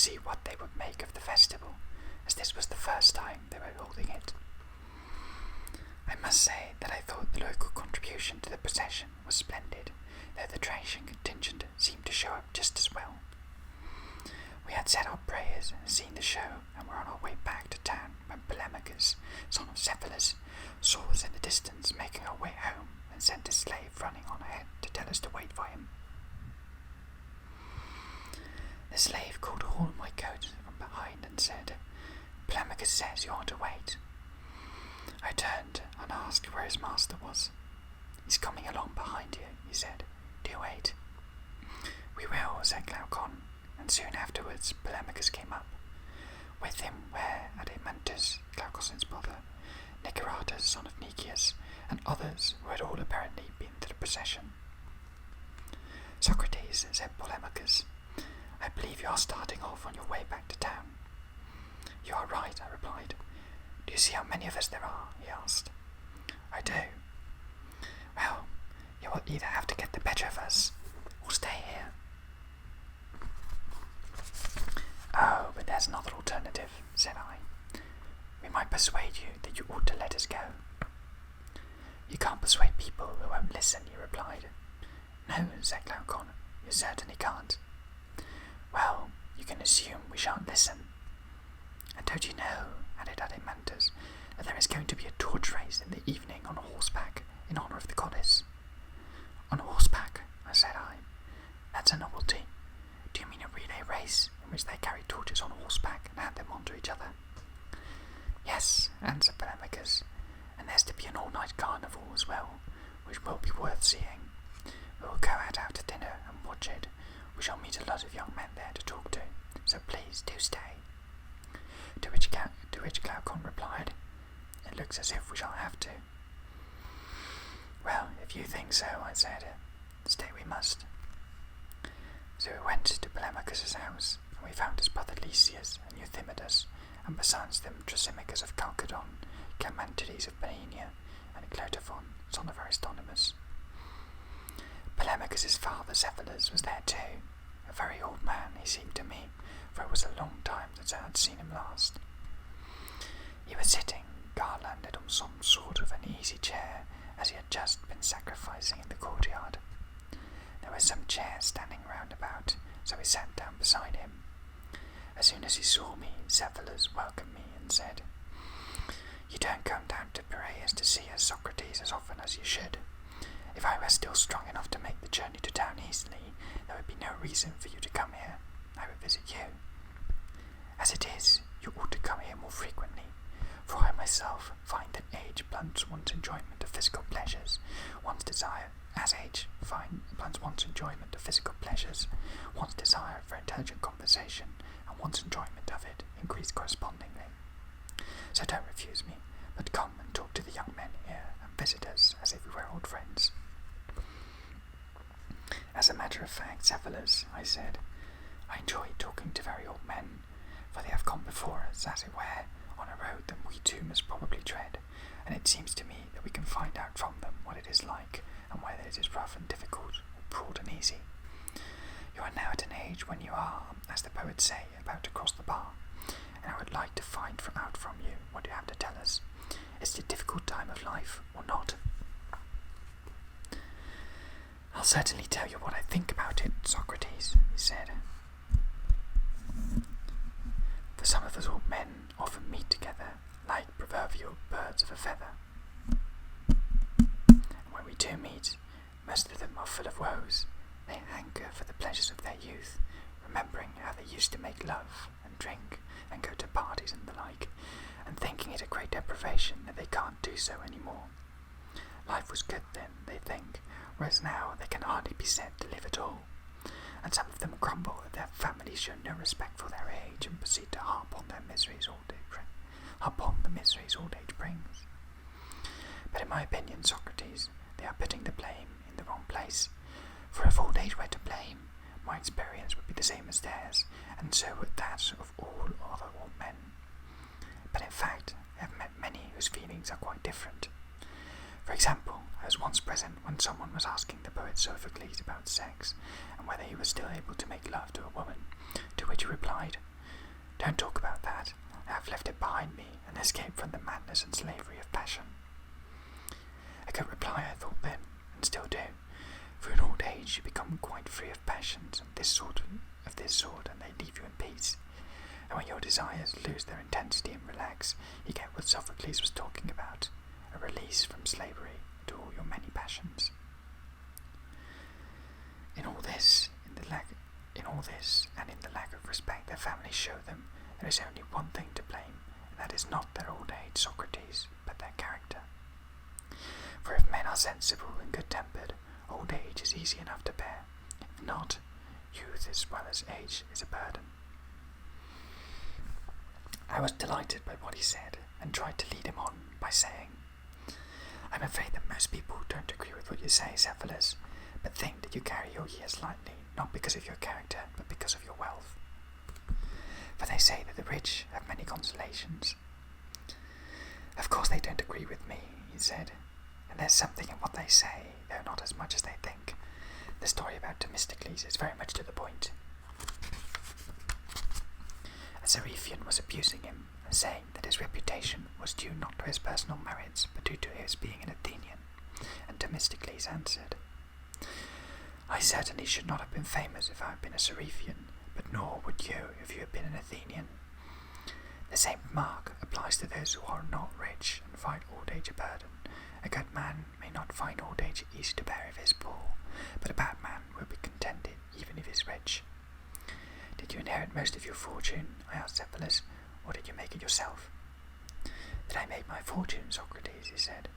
see what they would make of the festival, as this was the first time they were holding it. I must say that I thought the local contribution to the procession was splendid, though the Trajan contingent seemed to show up just as well. We had said our prayers and seen the show, and were on our way back to town when Polemachus, son of Cephalus, saw us in the distance making our way home, and sent a slave running on ahead to tell us to wait for him. The slave called all my coat from behind and said, "Polemachus says you ought to wait." I turned and asked where his master was. "He's coming along behind you," he said. "Do wait." "We will," said Glaucon, and soon afterwards Polemachus came up. With him were Adeimantus, Glaucon's brother, Niceratus, son of Nicias, and others who had all apparently been to the procession. "Socrates," said Polemachus, "I believe you are starting off on your way back to town." "You are right," I replied. "Do you see how many of us there are?" he asked. "I do." "Well, you will either have to get the better of us, or stay here." "Oh, but there's another alternative," said I. "We might persuade you that you ought to let us go." "You can't persuade people who won't listen," he replied. "No," said Glaucon, "you certainly can't." "Well, you can assume we shan't listen." "And don't you know," added Adeimantus, "that there is going to be a torch race in the evening on horseback in honour of the goddess?" "On horseback?" said I. "That's a novelty. Do you mean a relay race in which they carry torches on horseback and hand them on to each other?" "Yes," answered Polemachus, "and there's to be an all-night carnival as well, which will be worth seeing. We will go out after dinner and watch it. We shall meet a lot of young men there to talk to, so please do stay." To which Glaucon replied, "It looks as if we shall have to." "Well, if you think so," I said, "stay we must." So we went to Polemachus' house, and we found his brother Lysias and Euthymidas, and besides them Thrasymachus of Chalcedon, Clemantides of Pannonia, and Clotophon, son of Aristonomus. Polemachus' father Cephalus was there too, a very old man he seemed to me, for it was a long time since I had seen him last. He was sitting garlanded on some sort of an easy chair, as he had just been sacrificing in the courtyard. There were some chairs standing round about, so we sat down beside him. As soon as he saw me, Cephalus welcomed me and said, "You don't come down to Piraeus to see us, Socrates, as often as you should. If I were still strong enough to make the journey to town easily, there would be no reason for you to come here. I would visit you. As it is, you ought to come here more frequently, for I myself find that age blunts one's enjoyment of physical pleasures, one's desire for intelligent conversation, and one's enjoyment of it increase correspondingly. So don't refuse me, but come and talk to the young men here and visit us as if we were old friends." "As a matter of fact, Cephalus," I said, "I enjoy talking to very old men, for they have gone before us, as it were, on a road that we too must probably tread, and it seems to me that we can find out from them what it is like, and whether it is rough and difficult, or broad and easy. You are now at an age when you are, as the poets say, about to cross the bar, and I would like to find out from you what you have to tell us. Is it a difficult time of life, or not?" "I'll certainly tell you what I think about it, Socrates," he said. "For some of us old men often meet together like proverbial birds of a feather. And when we do meet, most of them are full of woes. They hanker for the pleasures of their youth, remembering how they used to make love and drink and go to parties and the like, and thinking it a great deprivation that they can't do so any more. Life was good then, they think, whereas now they can hardly be said to live at all. And some of them grumble that their families show no respect for their age and proceed to harp on the miseries old age brings. But in my opinion, Socrates, they are putting the blame in the wrong place, for if old age were to blame, my experience would be the same as theirs, and so would that of all other old men. But in fact, I have met many whose feelings are quite different. For example, I was once present when someone was asking the poet Sophocles about sex, and whether he was still able to make love to a woman, to which he replied, Don't talk about that. I have left it behind me and escaped from the madness and slavery of passion. A good reply, I thought then, and still do. For in old age you become quite free of passions of this sort, and they leave you in peace. And when your desires lose their intensity and relax, you get what Sophocles was talking about, a release from slavery to all your many passions. In all this, and in the lack of respect their families show them, there is only one thing to blame, and that is not their old age, Socrates, but their character. For if men are sensible and good-tempered, old age is easy enough to bear. If not, youth as well as age is a burden. I was delighted by what he said, and tried to lead him on by saying, I'm afraid that most people don't agree with what you say, Cephalus, but think that you carry your years lightly, not because of your character, but because of your wealth. For they say that the rich have many consolations. Of course they don't agree with me, he said, and there's something in what they say, though not as much as they think. The story about Themistocles is very much to the point. A Seriphian was abusing him, and saying that his reputation was due not to his personal merits, but due to his being an Athenian, and Themistocles answered, I certainly should not have been famous if I had been a Seriphian, but nor would you if you had been an Athenian. The same remark applies to those who are not rich and find old age a burden. A good man may not find old age easy to bear if he is poor, but a bad man will be contented even if he is rich. Did you inherit most of your fortune? I asked Cephalus, or did you make it yourself? That I made my fortune, Socrates, he said.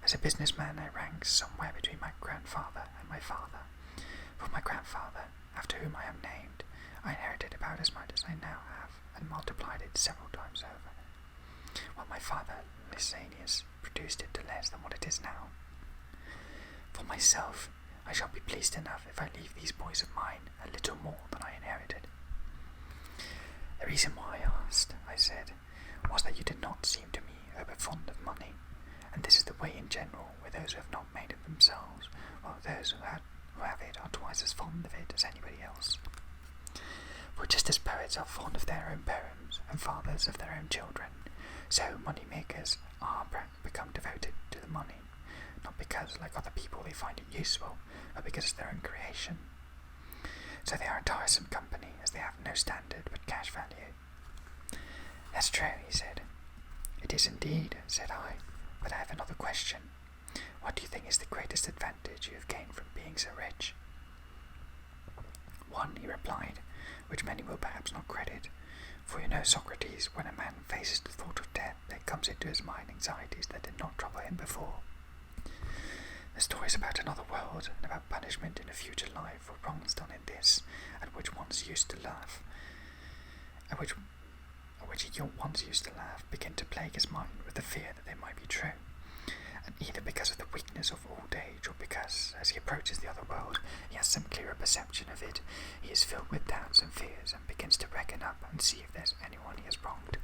As a businessman I rank somewhere between my grandfather and my father. From my grandfather, after whom I am named, I inherited about as much as I now have, and multiplied it several times over, while my father, Lysanias, produced it to less than what it is now. For myself, I shall be pleased enough if I leave these boys of mine a little more than I inherited. The reason why I asked, I said, was that you did not seem to me over fond of money, and this is the way in general with those who have not made it themselves, while those who have it are twice as fond of it as anybody else. For just as poets are fond of their own poems, and fathers of their own children, so money-makers are become devoted to the money, not because, like other people, they find it useful, but because it's their own creation. So they are a tiresome company, as they have no standard but cash value. That's true, he said. It is indeed, said I, but I have another question. What do you think is the greatest advantage you have gained from being so rich? One, he replied, which many will perhaps not credit, for you know, Socrates, when a man faces the thought of death, there comes into his mind anxieties that did not trouble him before. The stories about another world and about punishment in a future life for wrongs done in this, at which once used to laugh, begin to plague his mind with the fear that they might be true, and either because of the weakness of old age, or because, as he approaches the other world, he has some clearer perception of it, he is filled with doubts and fears, and begins to reckon up and see if there's anyone he has wronged.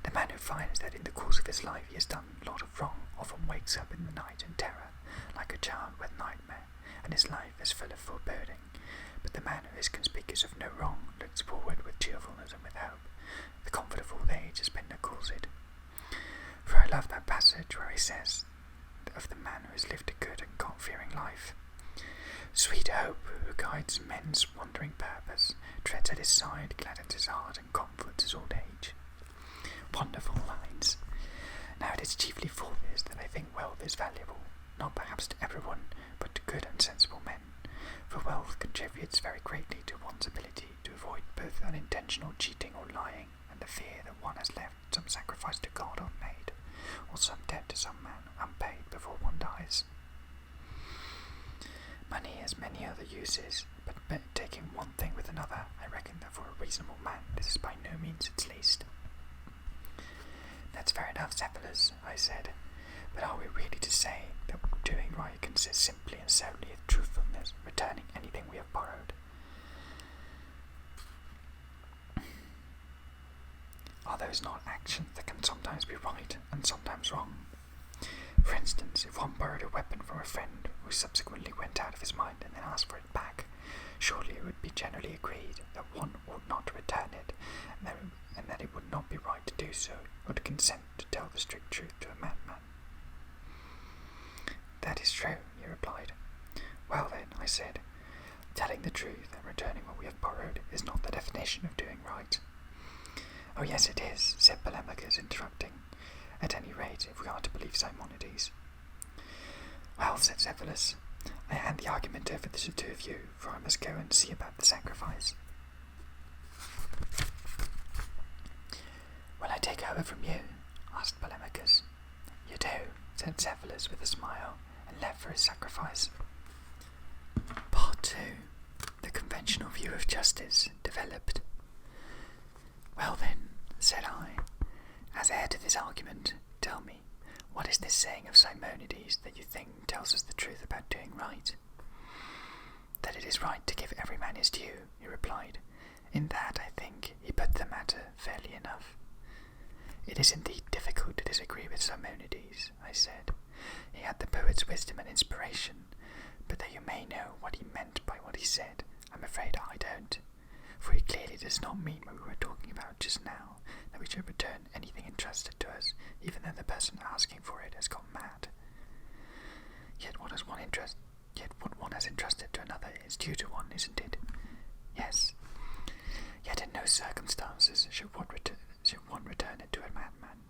The man who finds that in the course of his life he has done a lot of wrong often wakes up in the night in terror, like a child with nightmare, and his life is full of foreboding. But the man who is conspicuous of no wrong looks forward with cheerfulness and with hope. The comfort of old age, as Pindar calls it. For I love that passage where he says of the man who has lived a good and God-fearing life, sweet hope, who guides men's wandering purpose, treads at his side, gladdens his heart, and comforts his old age. Wonderful lines. Now it is chiefly for this that I think wealth is valuable, not perhaps to everyone, but to good and sensible men, for wealth contributes very greatly to one's ability to avoid both unintentional cheating or lying, and the fear that one has left some sacrifice to God unmade, or some debt to some man unpaid before one dies. Money has many other uses, but taking one thing with another, I reckon that for a reasonable man this is by no means its least. That's fair enough, Cephalus, I said, but are we really to say that doing right consists simply and solely in truthfulness, returning anything we have borrowed? Are those not actions that can sometimes be right and sometimes wrong? For instance, if one borrowed a weapon from a friend who subsequently went out of his mind and then asked for it back, surely it would be generally agreed that one ought not to return it, and Telling the truth and returning what we have borrowed is not the definition of doing right. Oh yes, it is, said Polemachus, interrupting. At any rate, if we are to believe Simonides. Well, said Cephalus, I hand the argument over to the two of you, for I must go and see about the sacrifice. Will I take over from you? Asked Polemachus. You do, said Cephalus with a smile, and left for his sacrifice. Part 2. The conventional view of justice developed. Well then, said I, as heir to this argument, tell me, what is this saying of Simonides that you think tells us the truth about doing right? That it is right to give every man his due, he replied. In that, I think, he put the matter fairly enough. It is indeed difficult to disagree with Simonides, I said. He had the poet's wisdom and inspiration, but though you may know what he meant by what he said, I'm afraid I don't. For he clearly does not mean what we were talking about just now, that we should return anything entrusted to us, even though the person asking for it has gone mad. Yet what one has entrusted to another is due to one, isn't it? Yes. Yet in no circumstances should one return it to a madman.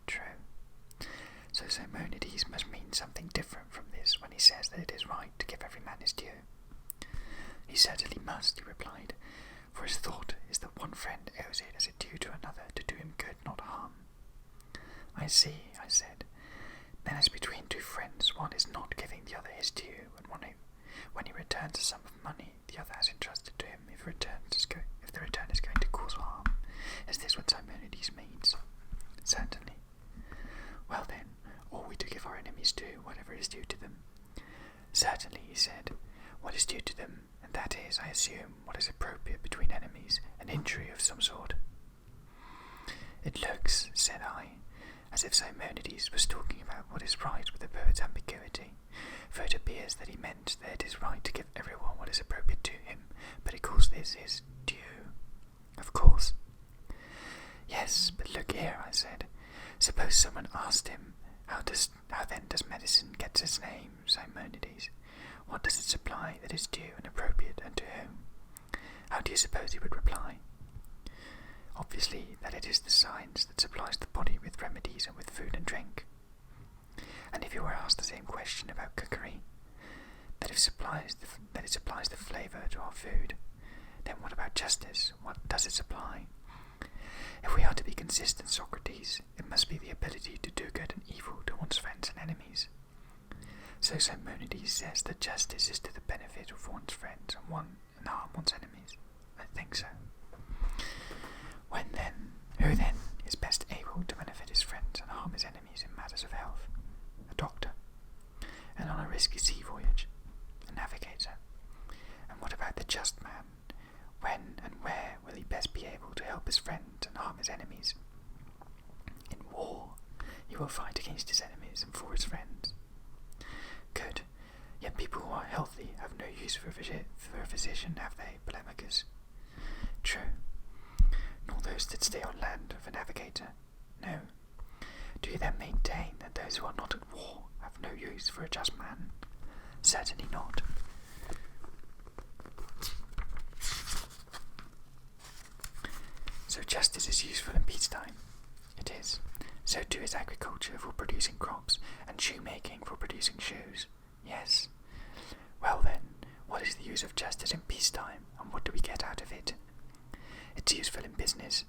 True. So Simonides must mean something different from this when he says that it is right to give every man his due. He certainly must, he replied, for his thought is that one friend owes it as a due to another to do him good, not harm. I see, I said. Then as between two friends one is not giving the other his due, and when he returns a sum of money the other has entrusted to him if the return is going to cause harm. Is this what Simonides means? Certainly. Well then, ought we to give our enemies due, whatever is due to them? Certainly, he said, what is due to them, and that is, I assume, what is appropriate between enemies, an injury of some sort. It looks, said I, as if Simonides was talking about what is right with the poet's ambiguity, for it appears that he meant that it is right to give everyone what is appropriate to him, but he calls this his due. Of course. Yes, but look here, I said. Suppose someone asked him, how then does medicine get its name, Simonides? What does it supply that is due and appropriate, and to whom? How do you suppose he would reply? Obviously, that it is the science that supplies the body with remedies and with food and drink. And if you were asked the same question about cookery, that it supplies the flavour to our food, then what about justice? What does it supply? If we are to be consistent, Socrates, it must be the ability to do good and evil to one's friends and enemies. So Simonides says that justice is to the benefit of one's friends and harm one's enemies. I think so. Who then is best able to benefit his friends and harm his enemies in matters of health? A doctor. And on a risky sea voyage, a navigator. And what about the just man? When and where will he best be able to help his friends and harm his enemies? In war, he will fight against his enemies and for his friends. Good. Yet people who are healthy have no use for a physician, have they, Polemachus? True. Nor those that stay on land for a navigator. No. Do you then maintain that those who are not at war have no use for a just man? Certainly not. So justice is useful in peacetime. It is. So too is agriculture for producing crops, and shoemaking for producing shoes. Yes. Well then, what is the use of justice in peacetime, and what do we get out of it? It's useful in business.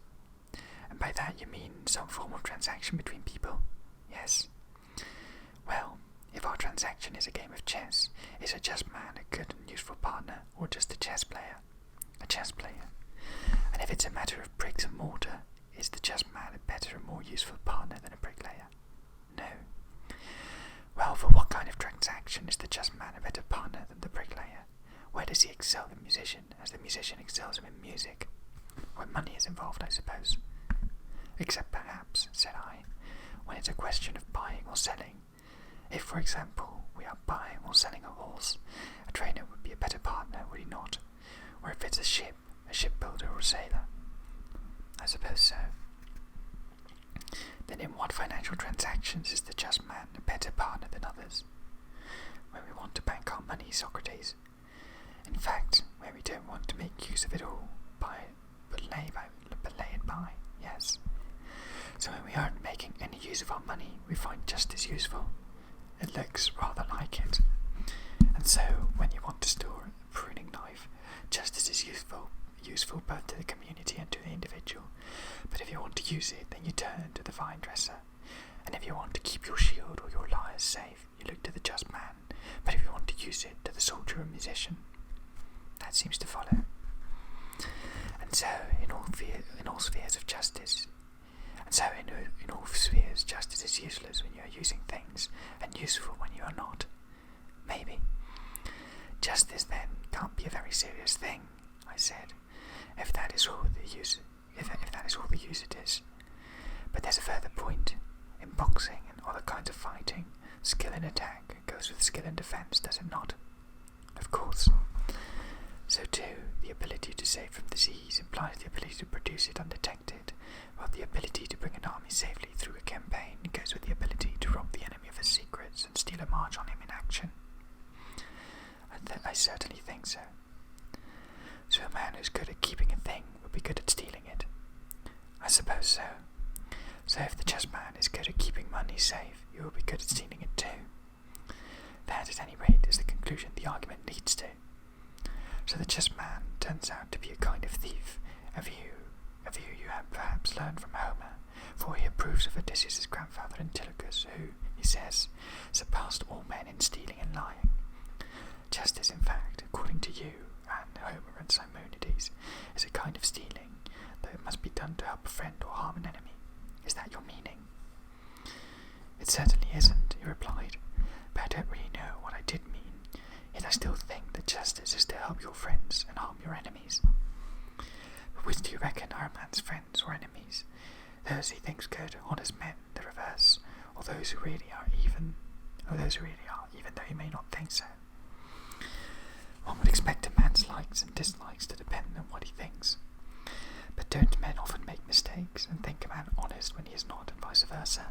And by that you mean some form of transaction between people? Yes. Well, if our transaction is a game of chess, is a just man a good and useful partner, or just a chess player? A chess player. And if it's a matter of bricks and mortar, is the just man a better and more useful partner than a bricklayer? No. Well, for what kind of transaction is the just man a better partner than the bricklayer? Where does he excel the musician, as the musician excels him in music? When money is involved, I suppose. Except perhaps, said I, when it's a question of buying or selling. If, for example, we are buying or selling a horse, a trainer would be a better partner, would he not? Or if it's a shipbuilder or a sailor. I suppose so. Then in what financial transactions is the just man a better partner than others? When we want to bank our money, Socrates. In fact, use of it all, but lay it by, yes. So when we aren't making any use of our money, we find justice useful. It looks rather like it. And so, when you want to store a pruning knife, justice is useful both to the community and to the individual. But if you want to use it, then you turn to the vine dresser. And if you want to keep your shield or your lyres safe, you look to the just man. But if you want to use it, to the soldier or musician. That seems to follow. And so, in all spheres of justice, in all spheres, justice is useless when you are using things, and useful when you are not. Maybe. Justice, then, can't be a very serious thing, I said, if that is all the use it is. But there's a further point. In boxing and other kinds of fighting, skill in attack goes with skill in defence, does it not? Of course. So too, the ability to save from disease implies the ability to produce it undetected, while the ability to bring an army safely through a campaign goes with the ability to rob the enemy of his secrets and steal a march on him in action. I certainly think so. So a man who's good at keeping a thing would be good at stealing it. I suppose so. So if the just man is good at keeping money safe, you will be good at stealing it too. That, at any rate, is the conclusion the argument leads to. So the just man turns out to be a kind of thief, a view you have perhaps learned from Homer, for he approves of Odysseus' grandfather Antilochus, who, he says, surpassed all men in stealing and lying. Justice, in fact, according to you and Homer and Simonides, is a kind of stealing, though it must be done to help a friend or harm an enemy. Is that your meaning? It certainly isn't, he replied, but I don't really know what I did mean, yet I still think that justice is to help your friends and harm your enemies. But which do you reckon are a man's friends or enemies? Those he thinks good, honest men, the reverse, or those who really are, even though he may not think so? One would expect a man's likes and dislikes to depend on what he thinks. But don't men often make mistakes and think a man honest when he is not, and vice versa?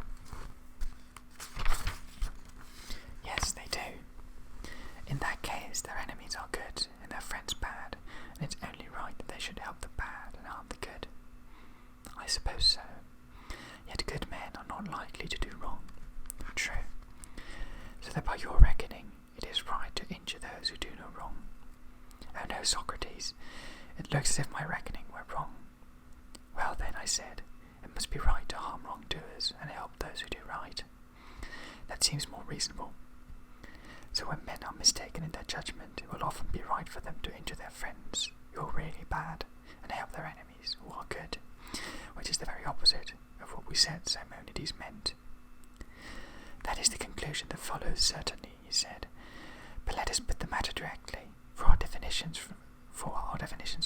Yes, they do. In that case, their enemies are good and their friends bad, and it's only right that they should help the bad and harm the good. I suppose so. Yet good men are not likely to do wrong. True. So that by your reckoning, it is right to injure those who do no wrong. Oh no, Socrates, it looks as if my reckoning were wrong. Well then, I said, it must be right to harm wrongdoers and help those who do right. That seems more reasonable. So when men are mistaken in their judgment, it will often be right for them to injure their friends, who are really bad, and help their enemies, who are good, which is the very opposite of what we said Simonides meant. That is the conclusion that follows, certainly, he said. But let us put the matter directly, for our definitions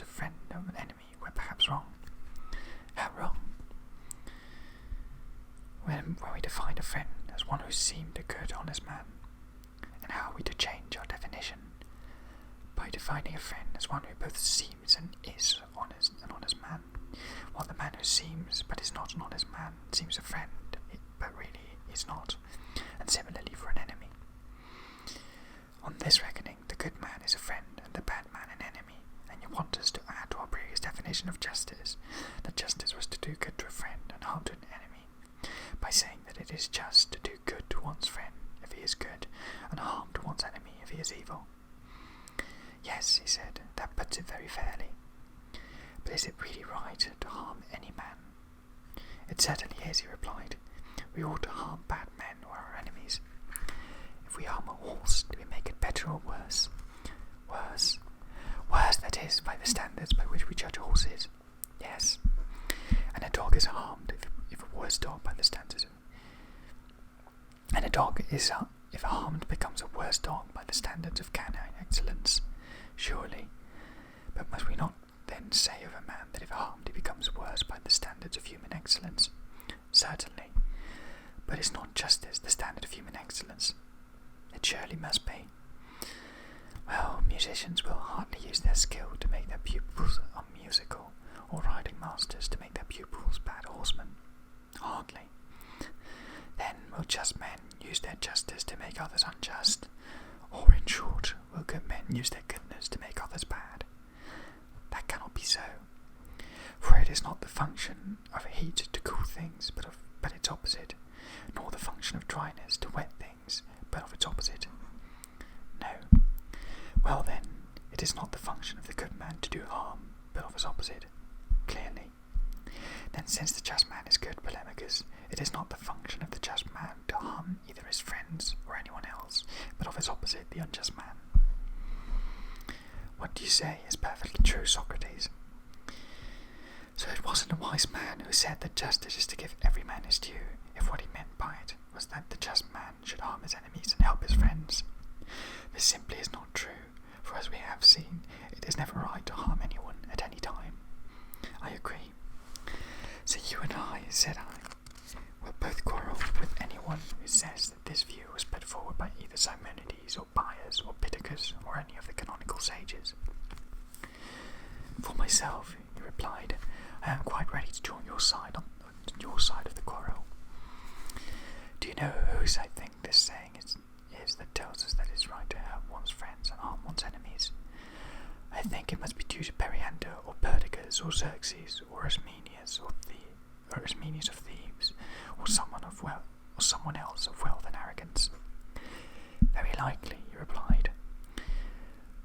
of friend and enemy were perhaps wrong. How wrong? When we defined a friend as one who seemed a good, honest man, and how are we to change our definition? By defining a friend as one who both seems and is an honest man, while the man who seems but is not an honest man seems a friend, but really is not, and similarly for an enemy. On this reckoning, the good man is a friend and the bad man an enemy, and you want us to add to our previous definition of justice, that justice was to do good to a friend and harm to an enemy, by saying that it is just to do good to one's friend if he is good, and harm to one's enemy if he is evil. Yes, he said, that puts it very fairly. But is it really right to harm any man? It certainly is, he replied. We ought to harm bad men or our enemies. If we harm a horse, do we make it better or worse? Worse. Worse, that is, by the standards by which we judge horses. Yes. And a dog is harmed if a worse dog by the standards of... And a dog is, if harmed, becomes a worse dog by the standards of canine excellence. Surely. But must we not then say of a man that if harmed he becomes worse by the standards of human excellence? Certainly. But is not justice the standard of human excellence? It surely must be. Well, musicians will hardly use their skill to make their pupils unmusical, or riding masters to make their pupils bad horsemen. Hardly. Then will just men use their justice to make others unjust, or in short, will good men use their goodness to make others bad? That cannot function of heat to cool things, but its opposite, nor the function of dryness to wet things, but of its opposite. No. Well then, it is not the function of the good man to do harm, but of his opposite. Clearly. Then since the just man is good, Polemachus, it is not the function of the just man to harm either his friends or anyone else, but of his opposite, the unjust man. What you say is perfectly true, Socrates. So it wasn't a wise man who said that justice is to give every man his due, if what he meant by it was that the just man should harm his enemies and help his friends. This simply is not true, for as we have seen, it is never right to harm anyone at any time. I agree. So you and I, said I, will both quarrel with anyone who says that this view was put forward by either Simonides or Bias or Pittacus or any of the canonical sages. For myself, he replied, I am quite ready to join your side on your side of the quarrel. Do you know whose I think this saying is that tells us that it is right to help one's friends and harm one's enemies? I think it must be due to Periander or Perdiccas or Xerxes or Ismenias of Thebes or someone else of wealth and arrogance. Very likely, he replied.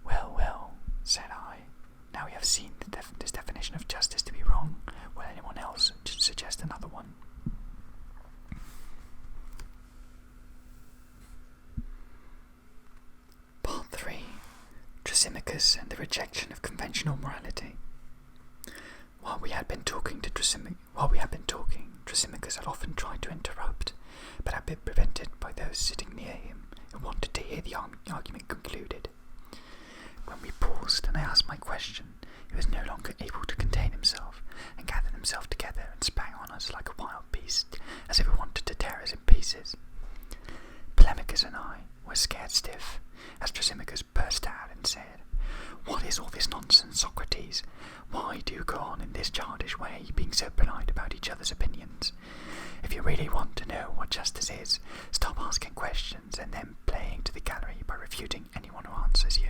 Well, said I. Now we have seen this definition of justice to be wrong. Will anyone else suggest another one? Part 3. Thrasymachus and the rejection of conventional morality. While we had been talking, Thrasymachus had often tried to interrupt, but had been prevented by those sitting near him who wanted to hear the argument concluded. When we paused and I asked my question, he was no longer able to contain himself, and gathered himself together and sprang on us like a wild beast, as if he wanted to tear us in pieces. Polemachus and I were scared stiff, as Thrasymachus burst out and said, What is all this nonsense, Socrates? Why do you go on in this childish way, being so polite about each other's opinions? If you really want to know what justice is, stop asking questions and then playing to the gallery by refuting anyone who answers you.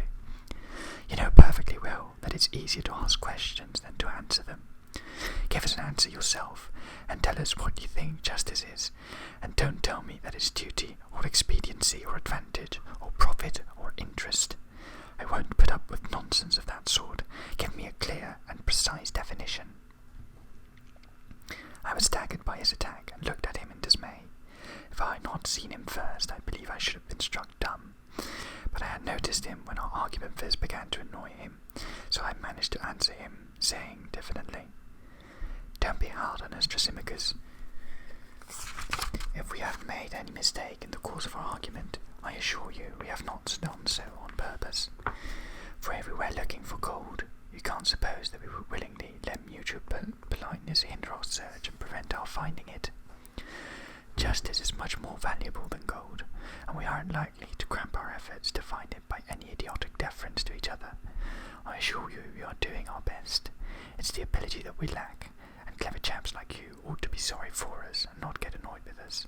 You know perfectly well that it's easier to ask questions than to answer them. Give us an answer yourself, and tell us what you think justice is, and don't tell me that it's duty, or expediency, or advantage, or profit, or interest. I won't put up with nonsense of that sort. Give me a clear and precise definition. I was staggered by his attack, and looked at him in dismay. If I had not seen him first, I believe I should have been struck dumb. But I had noticed him when our argument first began to annoy him, so I managed to answer him, saying diffidently, Don't be hard on us, Thrasymachus. If we have made any mistake in the course of our argument, I assure you we have not done so on purpose. For if we were looking for gold, you can't suppose that we would willingly let mutual politeness hinder our search and prevent our finding it. Justice is much more valuable than gold, and we aren't likely to cramp our efforts to find it by any idiotic deference to each other. I assure you we are doing our best. It's the ability that we lack, and clever chaps like you ought to be sorry for us and not get annoyed with us.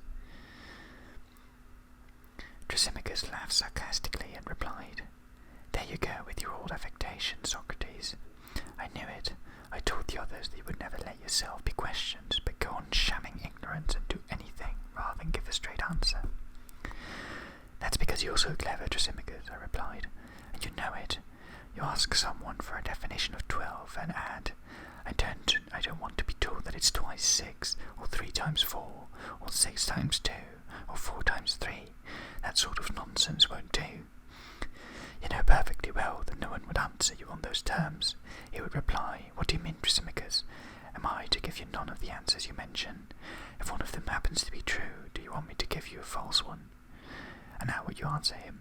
Thrasymachus laughed sarcastically and replied, There you go with your old affectation, Socrates. I knew it. I told the others that you would never let yourself be questioned, but go on shamming ignorance and do anything rather than give a straight answer. That's because you're so clever, Thrasymachus, I replied, and you know it. You ask someone for a definition of 12 and add, I don't want to be told that it's twice 6, or 3 times 4, or 6 times 2, or 4 times 3. That sort of nonsense won't do. You know perfectly well that no one would answer you on those terms. He would reply, What do you mean, Thrasymachus? Am I to give you none of the answers you mention? If one of them happens to be true, do you want me to give you a false one? And how would you answer him?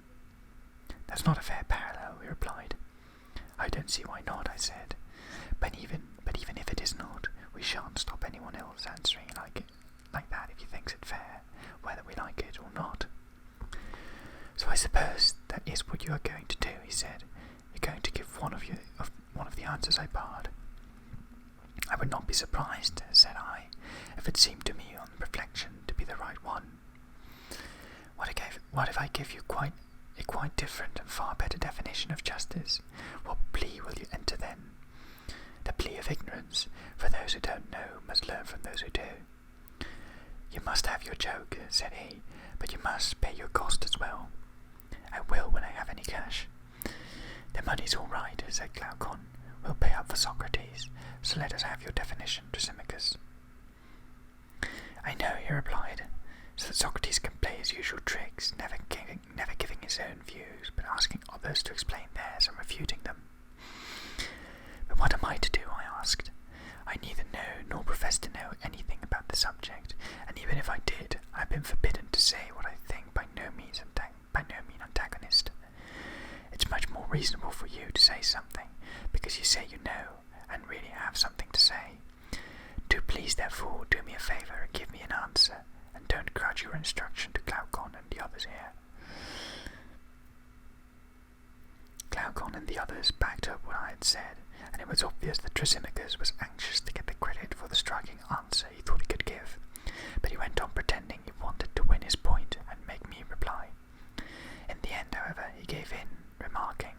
That's not a fair parallel, he replied. I don't see why not, I said. But even if it is not, we shan't stop anyone else answering like that if he thinks it fair, whether we like it or not. So I suppose that is what you are going to do, he said. You're going to give one of the answers I barred. I would not be surprised, said I, if it seemed to me on reflection to be the right one. What if I give you a quite different and far better definition of justice? What plea will you enter then? The plea of ignorance, for those who don't know must learn said he, but you must pay your cost as well. I will when I have any cash. The money's all right, said Glaucon. We'll pay up for Socrates, so let us have your definition, Thrasymachus. I know, he replied, so that Socrates can play his usual tricks, never giving his own views, but asking others to explain theirs and refuting them. But what am I to do, I asked. I neither know nor profess to know anything about the subject, and even if I did, I have been forbidden to say what I think by no means antagonist. It's much more reasonable for you to say something, because you say you know, and really have something to say. Do please, therefore, do me a favour and give me an answer, and don't grudge your instruction to Glaucon and the others here. Glaucon and the others backed up what I had said, and it was obvious that Thrasymachus was anxious to get the credit for the striking answer he thought he could give, but he went on pretending he wanted to win his point and make me reply. In the end, however, he gave in, remarking,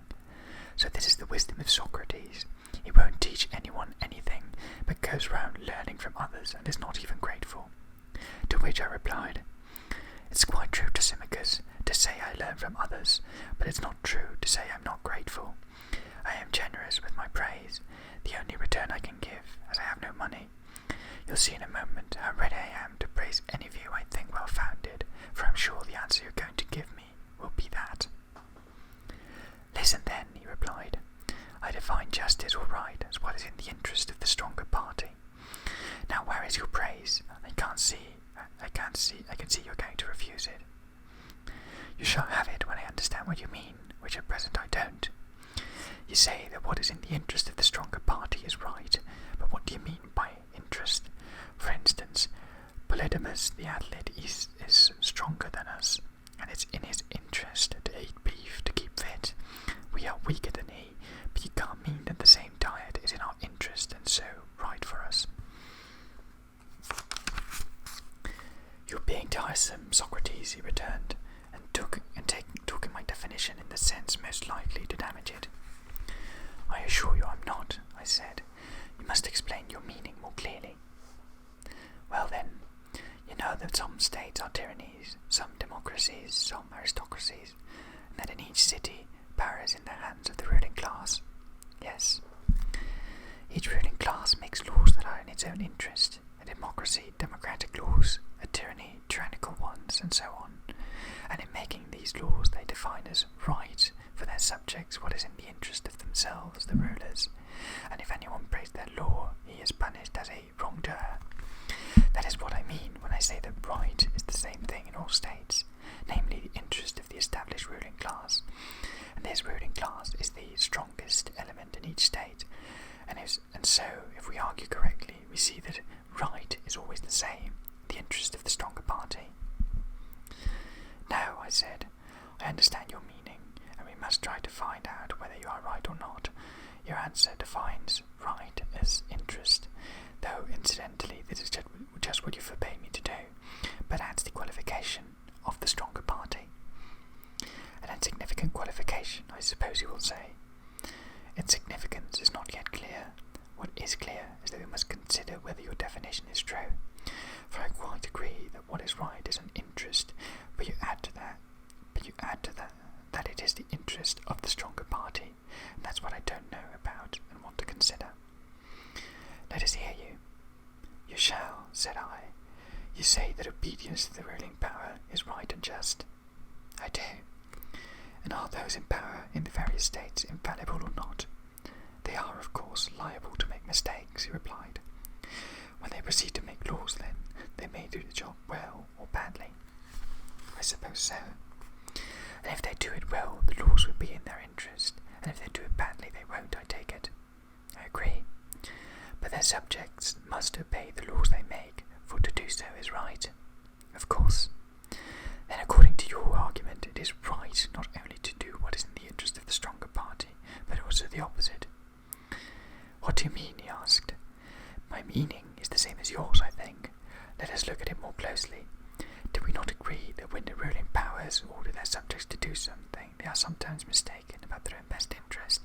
"So this is the wisdom of Socrates. He won't teach anyone anything, but goes round learning from others and is not even grateful." To which I replied, "It's quite true, Thrasymachus, to say I learn from others, but it's not true to say I'm not grateful. I am generous with my praise, the only return I can give, as I have no money. You'll see in a moment how ready I am to praise any view I think well-founded, for I'm sure the answer you're going to give me will be that." "Listen then," he replied. "I define justice or right as what is in the interest of the stronger party. Now where is your praise? I can see you're going to refuse it." "You shall have it when I understand what you mean, which at present I don't. You say that what is in the interest of the stronger party is right, but what do you mean by interest? For instance, Polydamas the athlete is stronger than us, and it's in his interest to eat beef to keep fit. We are weaker than he, but you can't mean that the same diet is in our interest and so right for us." "You're being tiresome, Socrates," he returned, and took my definition in the sense most likely to damage it. "I assure you I'm not," I said. "You must explain your meaning more clearly." "Well then, you know that some states are tyrannies, some democracies, some aristocracies, and that in each city power is in the hands of the ruling class." "Yes." "Each ruling class makes laws that are in its own interest. A democracy, democratic laws, a tyranny, tyrannical ones, and so on. And in making these laws they define as right for their subjects what is in the interest of themselves, the rulers, and if anyone breaks their law, he is punished as a wrongdoer. That is what I mean when I say that right is the same thing in all states, namely the interest of the established ruling class, and this ruling class is the strongest element in each state, and so, if we argue correctly, we see that right is always the same, the interest of the stronger party." "Now," I said, "I understand your meaning, and we must try to find out whether you are right or not. Your answer defines right as interest, though incidentally this is just what you forbade me to do, but adds the qualification of the stronger party. An insignificant qualification, I suppose you will say. Its significance is not yet clear. What is clear is that we must consider whether your definition is true, for I quite agree that what is right is an interest, but you add to that that it is the interest of the stronger party, and that's what I don't know about and want to consider. Let us hear you." "You shall," said I. "You say that obedience to the ruling power is right and just." "I do." "And are those in power in the various states infallible or not?" "They are, of course, liable to make mistakes," he replied. "When they proceed to make laws, then, they may do the job well or badly." "I suppose so." "And if they do it well, the laws will be in their interest, and if they do it badly, they won't, I take it." "I agree. But their subjects must obey the laws they make, for to do so is right." "Of course." "Then according to your argument, it is right not only to do what is in the interest of the stronger party, but also the opposite." "What do you mean?" he asked. "My meaning is the same as yours, I think. Let us look at it more closely. Do we not agree that when the ruling powers order their subjects to do something, they are sometimes mistaken about their own best interest,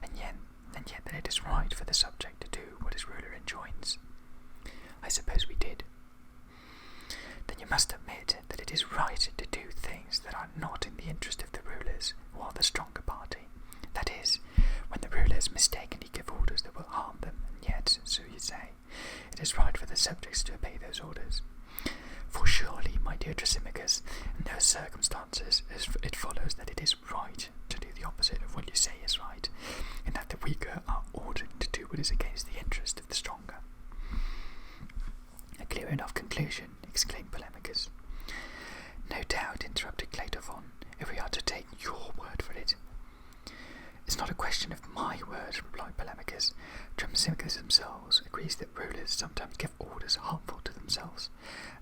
and yet that it is right for the subject to do what his ruler enjoins?" "I suppose we did." "Then you must admit that what is against the interest of the stronger. A clear enough conclusion, exclaimed Polemachus. No doubt, interrupted Cleitophon, if we are to take your word for it. It's not a question of my word, replied Polemachus. Thrasymachus themselves agrees that rulers sometimes give orders harmful to themselves,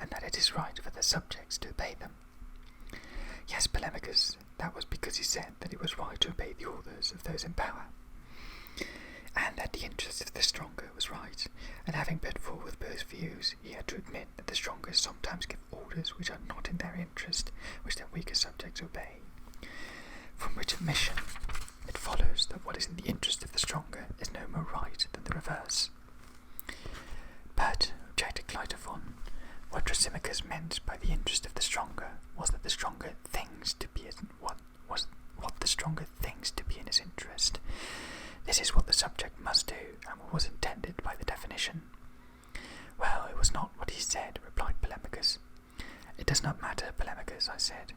and that it is right for their subjects to obey them. Yes, Polemachus, that was because he said that it was right to obey the orders of those in power, and that the interest of the stronger was right, and having put forward both views, he had to admit that the stronger sometimes give orders which are not in their interest, which their weaker subjects obey. From which admission, it follows that what is in the interest of the stronger is no more right than the reverse. But, objected Cleitophon, what Thrasymachus meant by the interest of the stronger was that the stronger thinks to be what the stronger thinks to be in his interest. This is what the subject must do, and what was intended by the definition. Well, it was not what he said, replied Polemachus. It does not matter, Polemachus, I said.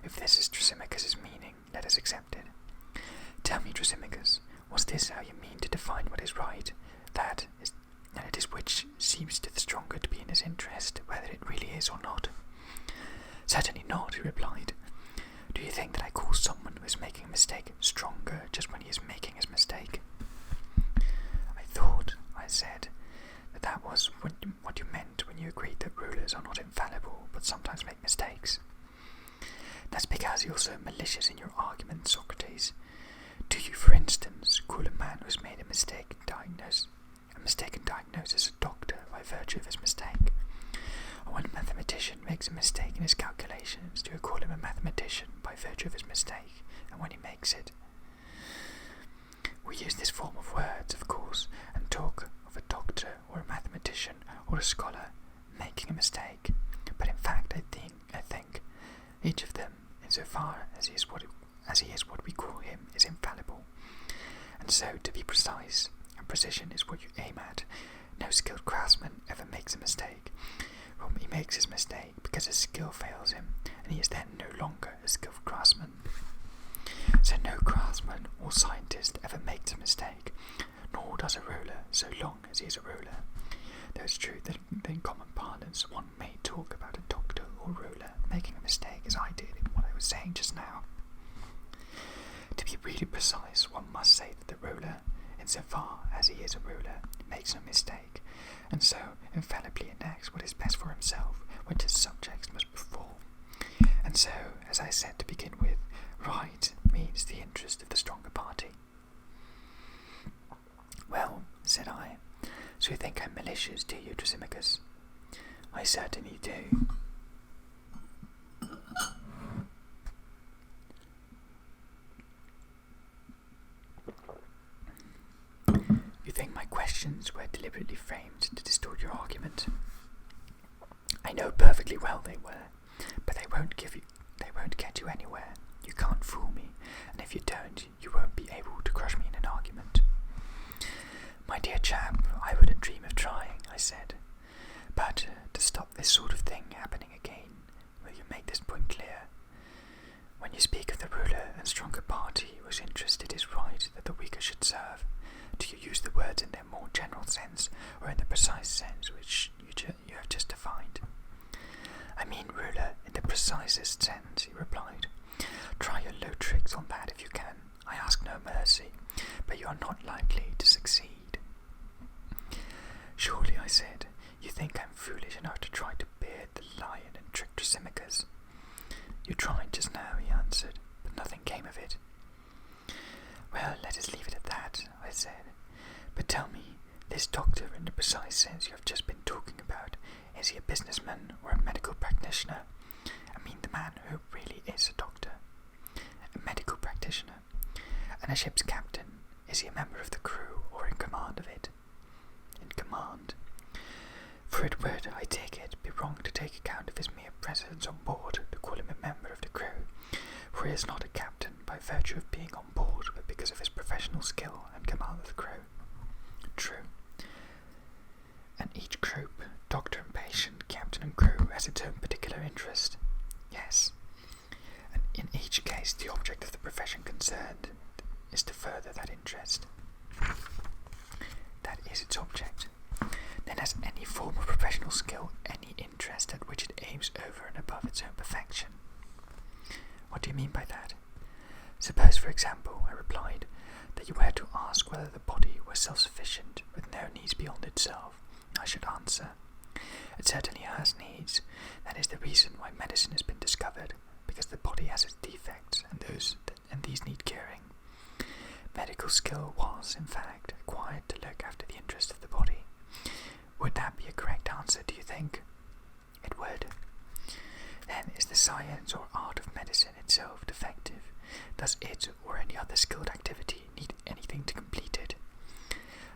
If this is Thrasymachus' meaning, let us accept it. Tell me, Thrasymachus, was this how you mean to define what is right? That it is which seems to the stronger to be in his interest, whether it really is or not? Certainly not, he replied. Do you think that I call someone who is making a mistake stronger just when he is making his mistake? I thought, I said, that was what you meant when you agreed that rulers are not infallible, but sometimes make mistakes. That's because you're so malicious in your argument, Socrates. Do you, for instance, call a man who has made a mistaken diagnosis a doctor by virtue of his mistake? Or when a mathematician makes a mistake in his calculations, do you call him a mathematician by virtue of his mistake, and when he makes it? We use this form of words, of course, and talk of a doctor or a mathematician or a scholar making a mistake, but in fact I think each of them, insofar as he is what we call him, is infallible. And so, to be precise, and precision is what you aim at, no skilled craftsman ever makes a mistake. Well, he makes his mistake because his skill fails him, and he is then no longer a skilled craftsman. So no craftsman or scientist ever makes a mistake, nor does a ruler so long as he is a ruler. Though it's true that in common parlance one may talk about a doctor or ruler making a mistake, as I did in what I was saying just now. To be really precise, one must say that the ruler, insofar as he is a ruler, makes no mistake, and so infallibly enacts what is best for himself, which his subjects must perform. And so, as I said to begin with, right means the interest of the stronger party. Well, said I, so you think I'm malicious, do you, Thrasymachus? I certainly do. You think my questions were deliberately framed to distort your argument? I know perfectly well they were, but they won't get you anywhere. You can't fool me, and if you don't, you won't be able to crush me in an argument. My dear chap, I wouldn't dream of trying, I said. But to stop this sort of thing happening again, will you make this point clear? When you speak of the ruler and stronger party whose interest it is right that the weaker should serve, do you use the words in their more general sense, or in the precise sense which you have just defined? I mean ruler in the precisest sense, he replied. Try your low tricks on that if you can. I ask no mercy, but you are not likely to succeed. Surely, I said, you think I'm foolish enough to try to beard the lion and trick Thrasymachus? You tried just now, he answered, but nothing came of it. Well, let us leave it at that, I said. But tell me, this doctor in the precise sense you have just been talking about, is he a businessman or a medical practitioner? I mean the man who really is a doctor. A medical practitioner. And a ship's captain, is he a member of the crew or in command of it? In command. For it would, I take it, be wrong to take account of his mere presence on board to call him a member of the crew, for he is not a captain by virtue of being on board, but because of his professional skill and command of the crew. True. And each group, doctor and patient, captain and crew, has its own particular interest. Yes. And in each case, the object of the profession concerned is to further that interest. natural skill any interest at which it aims over and above its own perfection. What do you mean by that? Suppose, for example, I replied, that you were to ask whether the body were self-sufficient, with no needs beyond itself. I should answer, it certainly has needs. That is the reason why medicine has been discovered, because the body has its defects, and these need curing. Medical skill was, in fact, acquired to look after the interest of the body. Would that be a correct answer, do you think? It would. Then is the science or art of medicine itself defective? Does it or any other skilled activity need anything to complete it?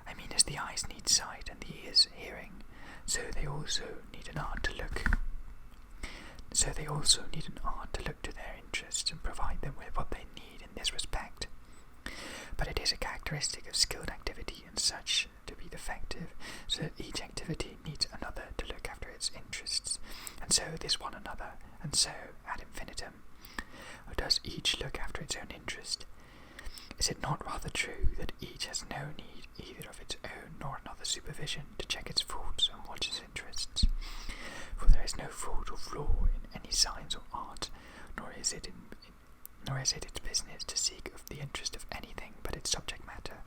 I mean, as the eyes need sight and the ears hearing, so they also need an art to look to their interests and provide them with what they need in this respect. But it is a characteristic of skilled activity and such to be defective, so that each activity needs another to look after its interests, and so this one another, and so ad infinitum. Or does each look after its own interest? Is it not rather true that each has no need either of its own nor another supervision to check its faults and watch its interests? For there is no fault or flaw in any science or art, nor is it its business to seek of the interest of anything but its subject matter.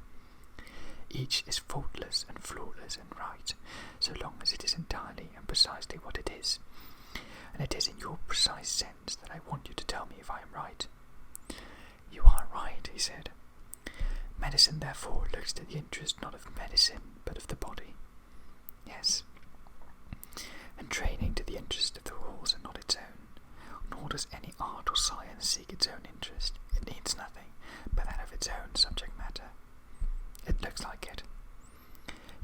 Each is faultless and flawless and right, so long as it is entirely and precisely what it is. And it is in your precise sense that I want you to tell me if I am right. You are right, he said. Medicine, therefore, looks to the interest not of medicine, but of the body. Yes. And training to the interest of the rules and not its own. Nor does any art or science seek its own interest. It needs nothing but that of its own subject matter. It looks like it.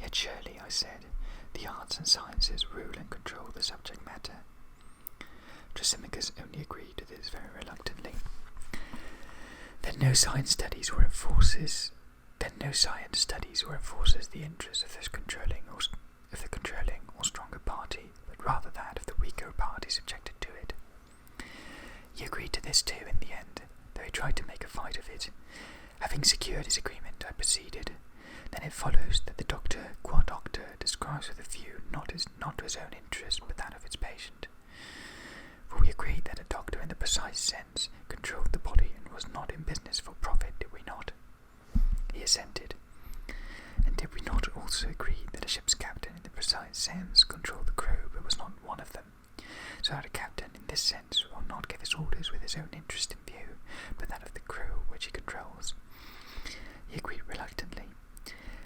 Yet surely, I said, the arts and sciences rule and control the subject matter. Thrasymachus only agreed to this very reluctantly. Then no science studies or enforces the interest of the controlling or stronger party, but rather that of the weaker party subjected to it. He agreed to this too in the end, though he tried to make a fight of it. Having secured his agreement, I proceeded. Then it follows that the doctor, qua doctor, describes with a view not to his own interest, but that of its patient. For we agreed that a doctor in the precise sense controlled the body and was not in business for profit, did we not? He assented. And did we not also agree that a ship's captain in the precise sense controlled the crew, but was not one of them? So that a captain in this sense will not give his orders with his own interest in view, but that of the crew which he controls. He agreed reluctantly.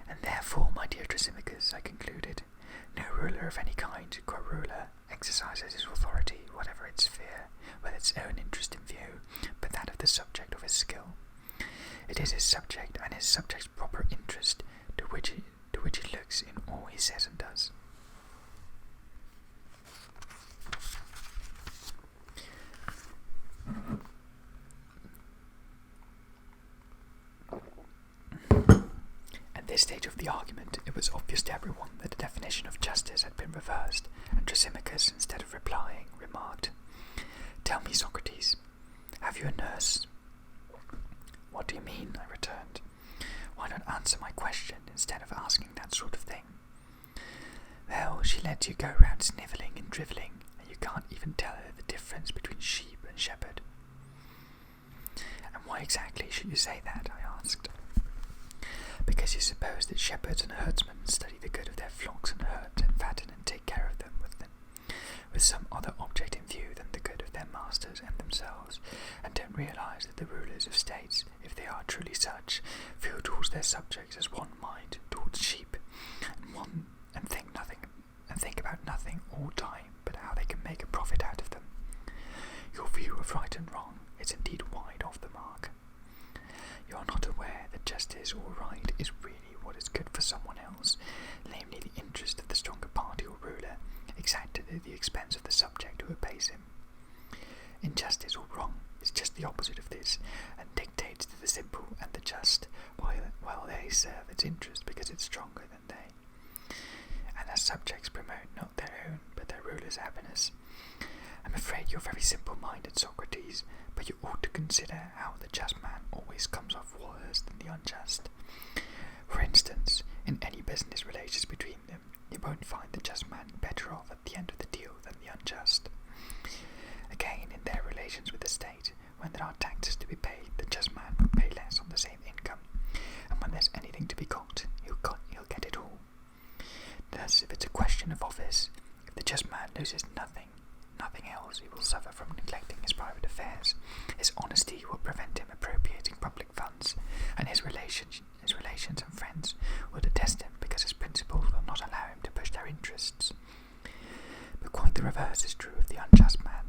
And therefore, my dear Thrasymachus, I concluded, no ruler of any kind, qua ruler, exercises his authority, whatever its sphere, with its own interest in view, but that of the subject of his skill. It is his subject and his subject's proper interest to which he looks in all he says and does. At this stage of the argument, it was obvious to everyone that the definition of justice had been reversed, and Thrasymachus, instead of replying, remarked, "Tell me, Socrates, have you a nurse?" "What do you mean?" I returned. "Why not answer my question instead of asking that sort of thing?" "Well, she lets you go round snivelling and drivelling, and you can't even tell her the difference between sheep and shepherd." "And why exactly should you say that?" I asked. "Because you suppose that shepherds and herdsmen study the good of their flocks and herds and fatten and take care of them with some other object in view than the good of their masters and themselves, and don't realise that the rulers of states, if they are truly such, feel towards their subjects as one mind towards sheep, and think about nothing all time but how they can make a profit out of them. Your view of right and wrong is indeed wide off the mark. You are not aware that justice or right is really what is good for someone else, namely the interest of the stronger party or ruler, exacted at the expense of the subject who obeys him. Injustice or wrong is just the opposite of this, and dictates to the simple and the just, while they serve its interest because it's stronger than they. And as subjects promote not their own, but their ruler's happiness. I'm afraid you're very simple-minded, Socrates, but you ought to consider how the just man always comes off worse than the unjust. For instance, in any business relations between them, you won't find the just man better off position of office. If the just man loses nothing else, he will suffer from neglecting his private affairs. His honesty will prevent him appropriating public funds, and his relations and friends will detest him because his principles will not allow him to push their interests. But quite the reverse is true of the unjust man.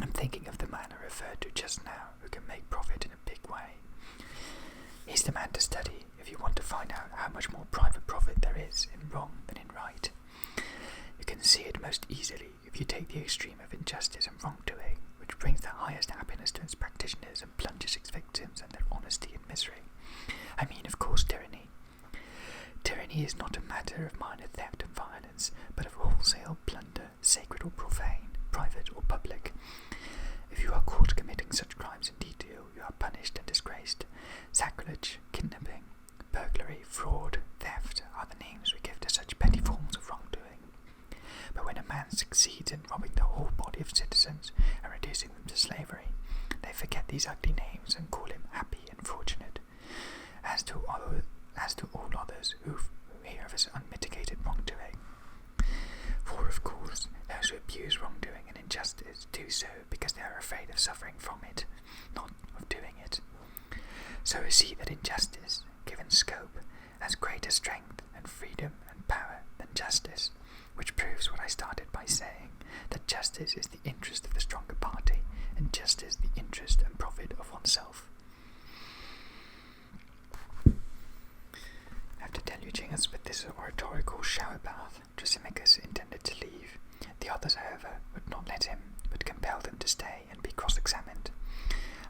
I'm thinking of the man I referred to just now, who can make profit in a big way. He's the man to study if you want to find out how much more private profit there is in wrong than in right. You can see it most easily if you take the extreme of injustice and wrongdoing, which brings the highest happiness to its practitioners and plunges its victims and their honesty in misery. I mean, of course, tyranny. Tyranny is not a matter of minor theft and violence, but of wholesale plunder, sacred or profane, private or public. If you are caught committing such crimes in detail, you are punished and disgraced. Sacrilege, kidnapping, burglary, fraud, theft are the names we give to such petty forms of wrongdoing. But when a man succeeds in robbing the whole body of citizens and reducing them to slavery, they forget these ugly names and call him happy and fortunate. As to all others who hear of his unmitigated wrongdoing. For, of course, those who abuse wrongdoing and injustice do so because they are afraid of suffering from it, not of doing it. So we see that injustice, given scope, has greater strength and freedom and power than justice, which proves what I started by saying, that justice is the interest of the stronger party, and justice the interest and profit of oneself. I have to deluge with this oratorical shower bath. Thrasymachus intended to leave. The others, however, would not let him, but compelled him to stay and be cross-examined.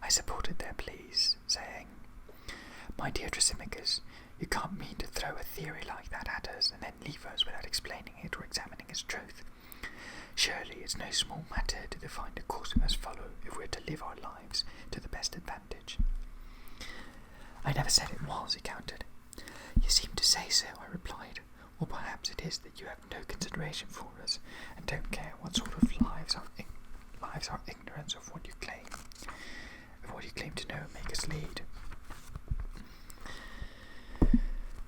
I supported their pleas, saying, "My dear Thrasymachus, you can't mean to throw a theory like that at us and then leave us without explaining it or examining its truth. Surely it's no small matter to define the course we must follow if we're to live our lives to the best advantage." "I never said it was," he countered. "You seem to say so," I replied. "Or perhaps it is that you have no consideration for us, and don't care what sort of lives our ignorance of what you claim to know make us lead.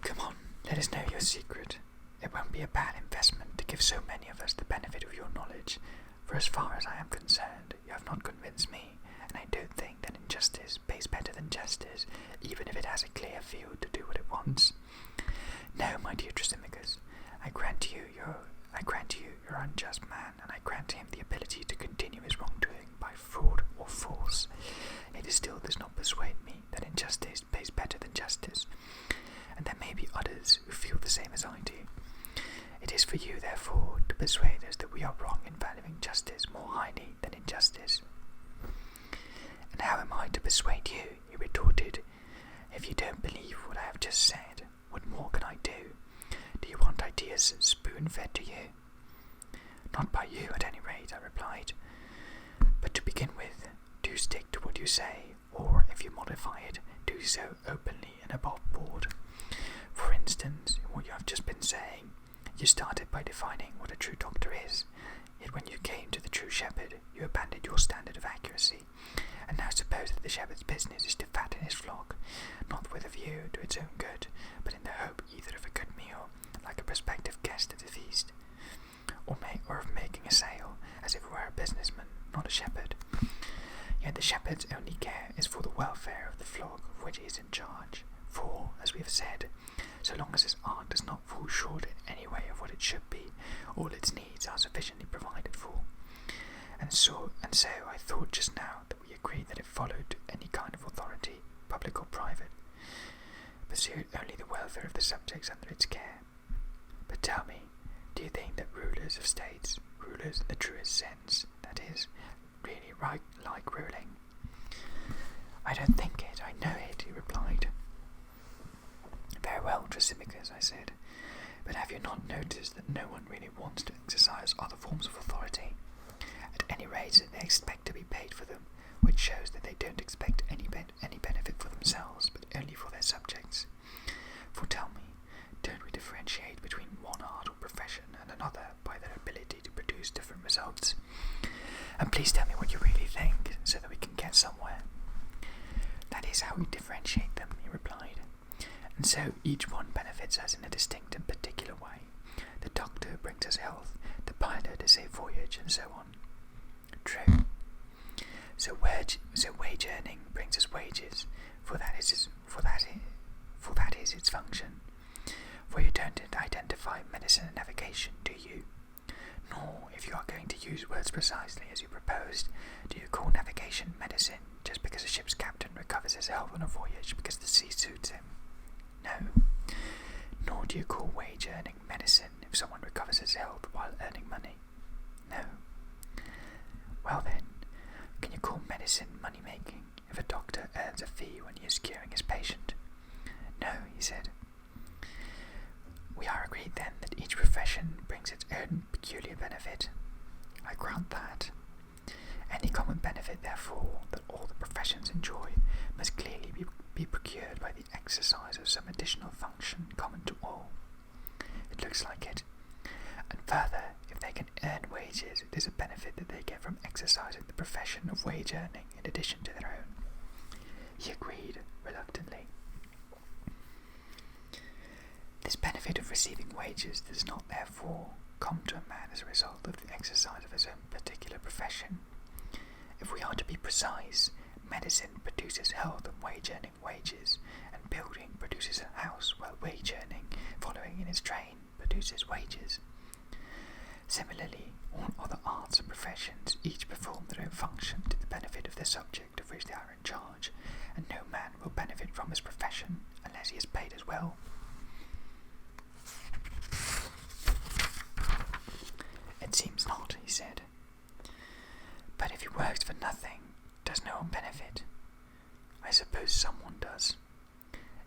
Come on, let us know your secret. It won't be a bad investment to give so many of us the benefit of your knowledge, for as far as I am concerned, you have not convinced me, and I don't think that injustice pays better than justice, even if it has a clear field to do what it wants. No, my dear Thrasymachus, I grant you you're unjust man, and I grant him the ability to continue his wrongdoing by fraud or force. It still does not persuade me that injustice pays better than justice, and there may be others who feel the same as I do. It is for you, therefore, to persuade us that we are wrong in valuing justice more highly than injustice." "And how am I to persuade you?" he retorted. "If you don't believe what I have just said, what more can I do? Do you want ideas spoon-fed to you?" "Not by you, at any rate," I replied. "But to begin with, do stick to what you say, or if you modify it, do so openly and above board. For instance, in what you have just been saying, you started by defining what a true doctor is, yet when you came to the true shepherd, you abandoned your standard of accuracy, and now suppose that the shepherd's business is to fatten his flock, not with a view to its own good, but in the hope either of a good meal, like a prospective guest at a feast, or of making a sale, as if it were a businessman, not a shepherd. Yet the shepherd's only care is for the welfare of the flock of which he is in charge, for, as we have said, so long as his art does not fall short in any way of what it should be, all its needs are sufficiently provided for. And so I thought just now that we agreed that it followed any kind of authority, public or private, pursued only the welfare of the subjects under its care. But tell me, do you think that rulers of states, rulers in the truest sense, that is, really like ruling?" "I don't think it, I know it," he replied. "Very well, Thrasymachus," I said, "but have you not noticed that no one really wants to exercise other forms of authority? At any rate, they expect to be paid for them, which shows that they don't expect any benefit for themselves, but only for their subjects. For tell me, don't we differentiate between one art or profession and another by their ability to produce different results? And please tell me what you really think, so that we can get somewhere." "That is how we differentiate them," he replied. "And so each one benefits us in a distinct and particular way. The doctor brings us health, the pilot a safe voyage, and so on. True. So wage earning brings us wages, for that is its function. For you don't identify medicine and navigation, do you? Nor, if you are going to use words precisely as you proposed, do you call navigation medicine just because a ship's captain recovers his health on a voyage because the sea suits him? No. Nor do you call wage earning medicine if someone recovers his health while earning money? No. Well then, can you call medicine money-making if a doctor earns a fee when he is curing his patient? No, he said. We are agreed then that each profession brings its own peculiar benefit. I grant that. Any common benefit, therefore, that all the professions enjoy must clearly be procured by the exercise of some additional function common to all. It looks like it. And further, if they can earn wages, it is a benefit that they get from exercising the profession of wage earning in addition to their own. He agreed reluctantly. This benefit of receiving wages does not therefore come to a man as a result of the exercise of his own particular profession. If we are to be precise, medicine produces health and wage earning wages, and building produces a house, while wage earning, following in its train, produces wages. Similarly, all other arts and professions each perform their own function to the benefit of the subject of which they are in charge, and no man will benefit from his profession unless he is paid as well. It seems not, he said. But if he works for nothing, does no one benefit? I suppose someone does.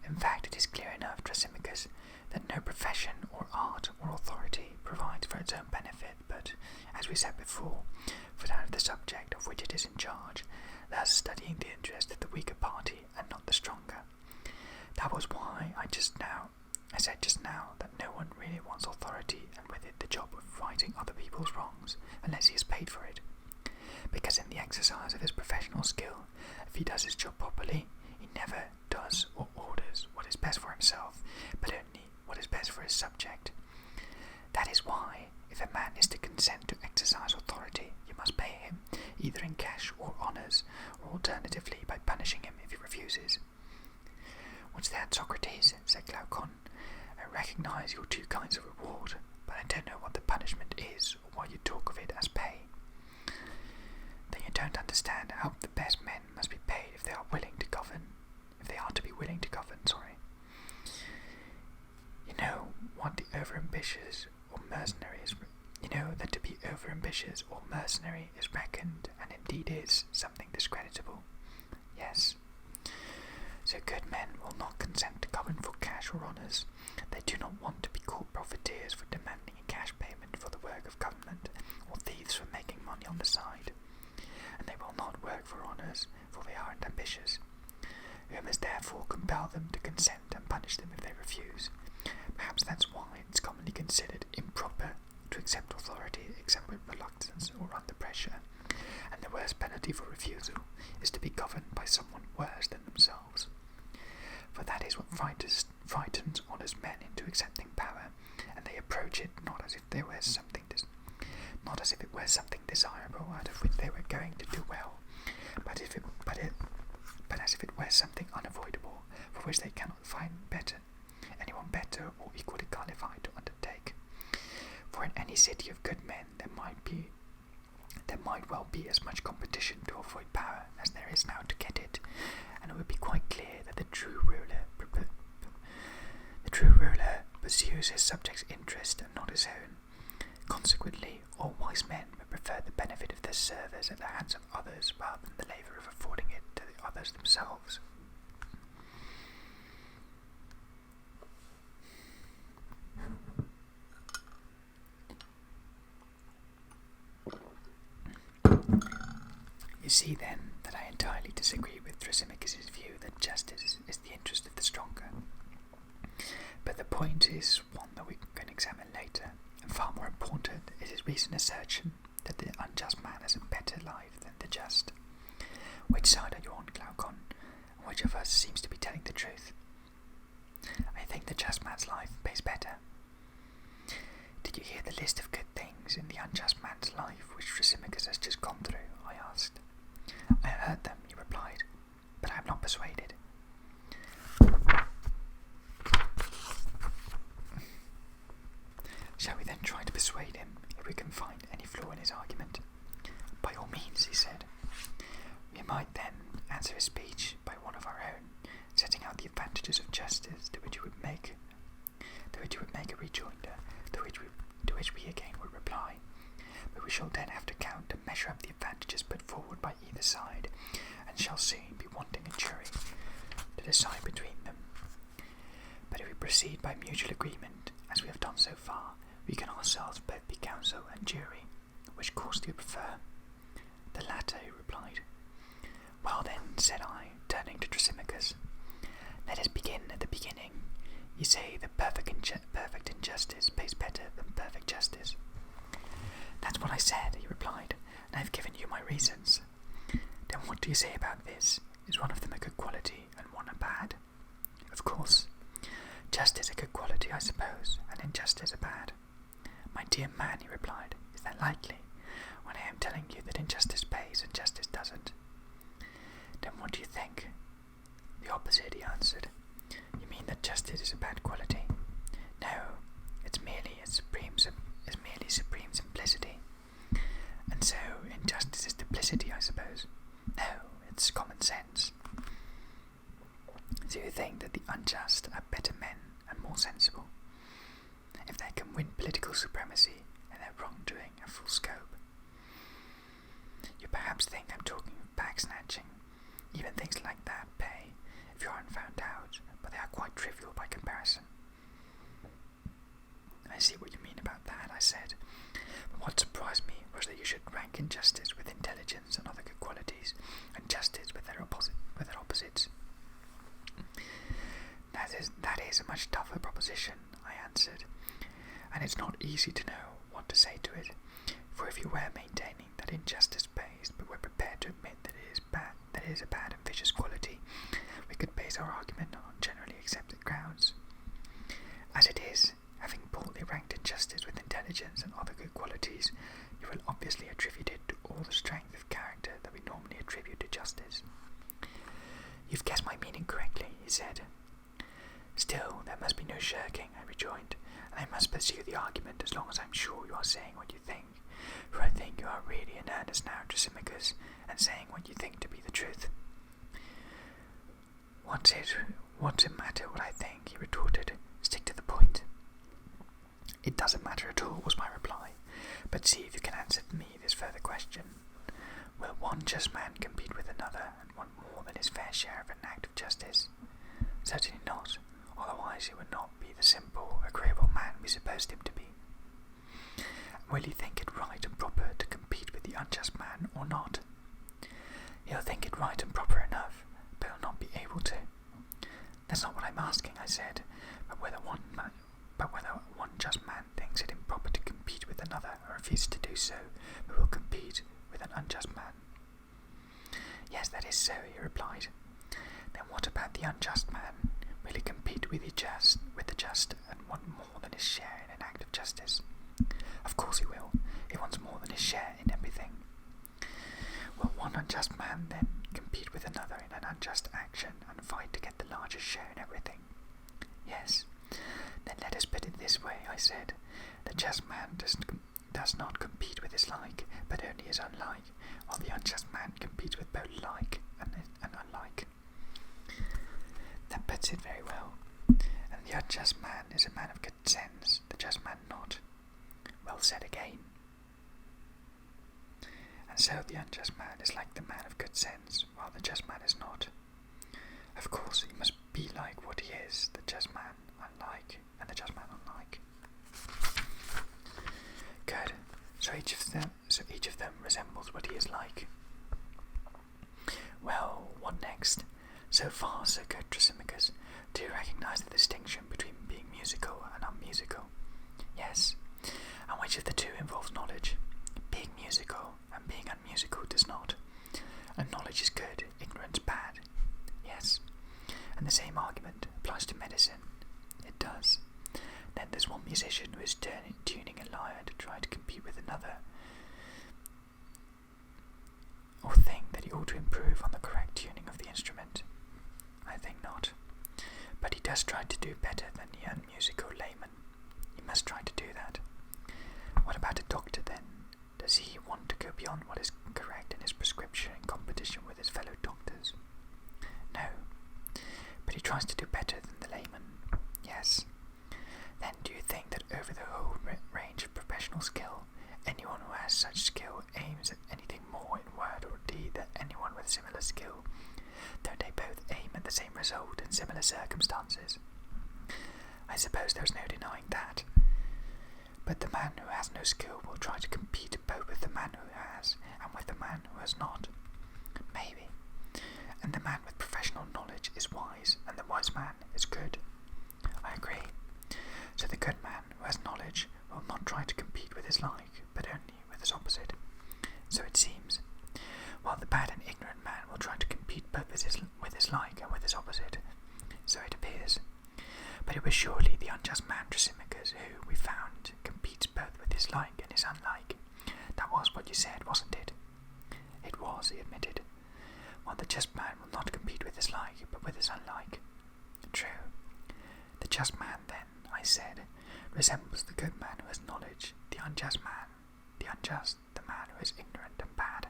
In fact, it is clear enough, Thrasymachus, that no profession or art or authority provides for its own benefit, but, as we said before, for that of the subject of which it is in charge, thus studying the interest of the weaker party and not the stronger. That was why I said just now that no one really wants authority and with it the job of righting other people's wrongs unless he is paid for it. Because in the exercise of his professional skill, if he does his job properly, he never does or orders what is best for himself, but only what is best for his subject. That is why, if a man is to consent to exercise authority, you must pay him, either in cash or honours, or alternatively by punishing him if he refuses. What's that, Socrates? Said Glaucon. I recognise your two kinds of reward, but I don't know what the punishment is, or why you talk of it as pay. Then you don't understand how the best men must be paid if they are willing to govern. If they are to be willing to govern, sorry. You know what the overambitious or mercenaries. You know that to be overambitious or mercenary is reckoned, and indeed is, something discreditable. Yes. So good men will not consent to govern for cash or honours. They do not want to be called profiteers for demanding a cash payment for the work of government, or thieves for making money on the side. And they will not work for honours, for they aren't ambitious. We must therefore compel them to consent and punish them if they refuse. Perhaps that's why it's commonly considered improper to accept authority except with reluctance or under pressure, and the worst penalty for refusal is to be governed by someone worse than themselves. For that is what frightens honest men into accepting power, and they approach it not as if it were something desirable out of which they were going to do well, but as if it were something unavoidable for which they cannot find anyone better or equally qualified to undertake. For in any city of good men there might well be as much competition to avoid power as there is now to get it, and it would be quite clear that the true ruler pursues his subjects' interest and not his own. Consequently, all wise men would prefer the benefit of their service at the hands of others rather than the labour of affording it to the others themselves. You see then that I entirely disagree with Thrasymachus' view that justice is the interest of the stronger. But the point is one that we can examine later, and far more important is his recent assertion that the unjust man has a better life than the just. Which side are you on, Glaucon, and which of us seems to be telling the truth? I think the just man's life pays better. Do Shall we then try to persuade him if we can find any flaw in his argument? By all means, he said. We might then answer his speech by one of our own, setting out the advantages of justice, to which he would make a rejoinder, to which we again would reply. But we shall then have to count and measure up the advantages put forward by either side, and shall soon be wanting a jury to decide between them. But if we proceed by mutual agreement, as we have done so far, we can ourselves both be counsel and jury. Which course do you prefer? The latter, he replied. Well then, said I, turning to Thrasymachus, let us begin at the beginning. You say that perfect injustice pays better than perfect justice. That's what I said, he replied, and I've given you my reasons. Then what do you say about this? Is one of them a good quality and one a bad? Of course. Justice a good quality, I suppose, and injustice a bad. My dear man, he replied, is that likely, when I am telling you that injustice pays and justice doesn't? Then what do you think? The opposite, he answered. You mean that justice is a bad quality? No, it's merely supreme simplicity. And so injustice is duplicity, I suppose. No, it's common sense. So you think that the unjust are better men and more sensible, if they can win political supremacy and their wrongdoing a full scope? You perhaps think I'm talking of bag snatching. Even things like that pay if you aren't found out, but they are quite trivial by comparison. I see what you mean about that, I said, but what surprised me was that you should rank injustice with intelligence and other good qualities, and justice with their opposites. That is a much tougher proposition, I answered, and it's not easy to know what to say to it, for if you were maintaining that injustice pays, but were prepared to admit that it is a bad and vicious quality, we could base our argument on generally accepted grounds. As it is, having boldly ranked injustice with intelligence and other good qualities, you will obviously attribute it to all the strength of character that we normally attribute to justice. You've guessed my meaning correctly, he said. Still, there must be no shirking, I rejoined, and I must pursue the argument as long as I'm sure you are saying what you think, for I think you are really in earnest now, Thrasymachus, and saying what you think to be the truth. What's it matter what I think, he retorted. Stick to the point. It doesn't matter at all, was my reply, but see if you can answer me this further question. Will one just man compete with another and want more than his fair share of an act of justice? Certainly not, otherwise he would not be the simple, agreeable man we supposed him to be. And will he think it right and proper to compete with the unjust man or not? He'll think it right and proper enough, but he'll not be able to. That's not what I'm asking, I said, but whether one just man thinks it improper to compete with another or refuses to do so, but will compete with an unjust man. Yes, that is so, he replied. Then what about the unjust man? Will he compete with the just and want more than his share in an act of justice? Of course he will. He wants more than his share in everything. Will one unjust man then compete with another in an unjust action and fight to get the larger share in everything? Yes. Then let us put it this way, I said. The just man does not compete with his like, but only his unlike, while the unjust man competes with both like and unlike. That puts it very well. And the unjust man is a man of good sense, the just man not. Well said again. And so the unjust man is like the man of good sense, while the just man is not. Of course he must be like what he is, the just man unlike, and the just man unlike. Good. So each of them resembles what he is like. Well, what next? So far, so good, Thrasymachus. Do you recognize the distinction between being musical and unmusical? Yes. And which of the two involves knowledge? Being musical and being unmusical does not. And knowledge is good, ignorance bad. Yes. And the same argument applies to medicine. It does. Then there's one musician who is tuning a lyre to try to compete with another, or think that he ought to improve on the correct tuning of the instrument. I think not. But he does try to do better than the unmusical layman. He must try to do that. professional skill. Anyone who has such skill aims at anything more in word or deed than anyone with similar skill. Don't they both aim at the same result in similar circumstances? I suppose there's no denying that. But the man who has no skill will try to compete both with the man who has and with the man who has not. Maybe. And the man with professional knowledge is wise, and the wise man is good. I agree. So the good man who has knowledge will not try to compete with his like, but only with his opposite. So it seems. While the bad and ignorant man will try to compete both with his like and with his opposite. So it appears. But it was surely the unjust man Thrasymachus who, we found, competes both with his like and his unlike. That was what you said, wasn't it? It was, he admitted. While the just man will not compete with his like, but with his unlike. True. The just man, then, I said, resembles the good man who has knowledge, the unjust, the man who is ignorant and bad.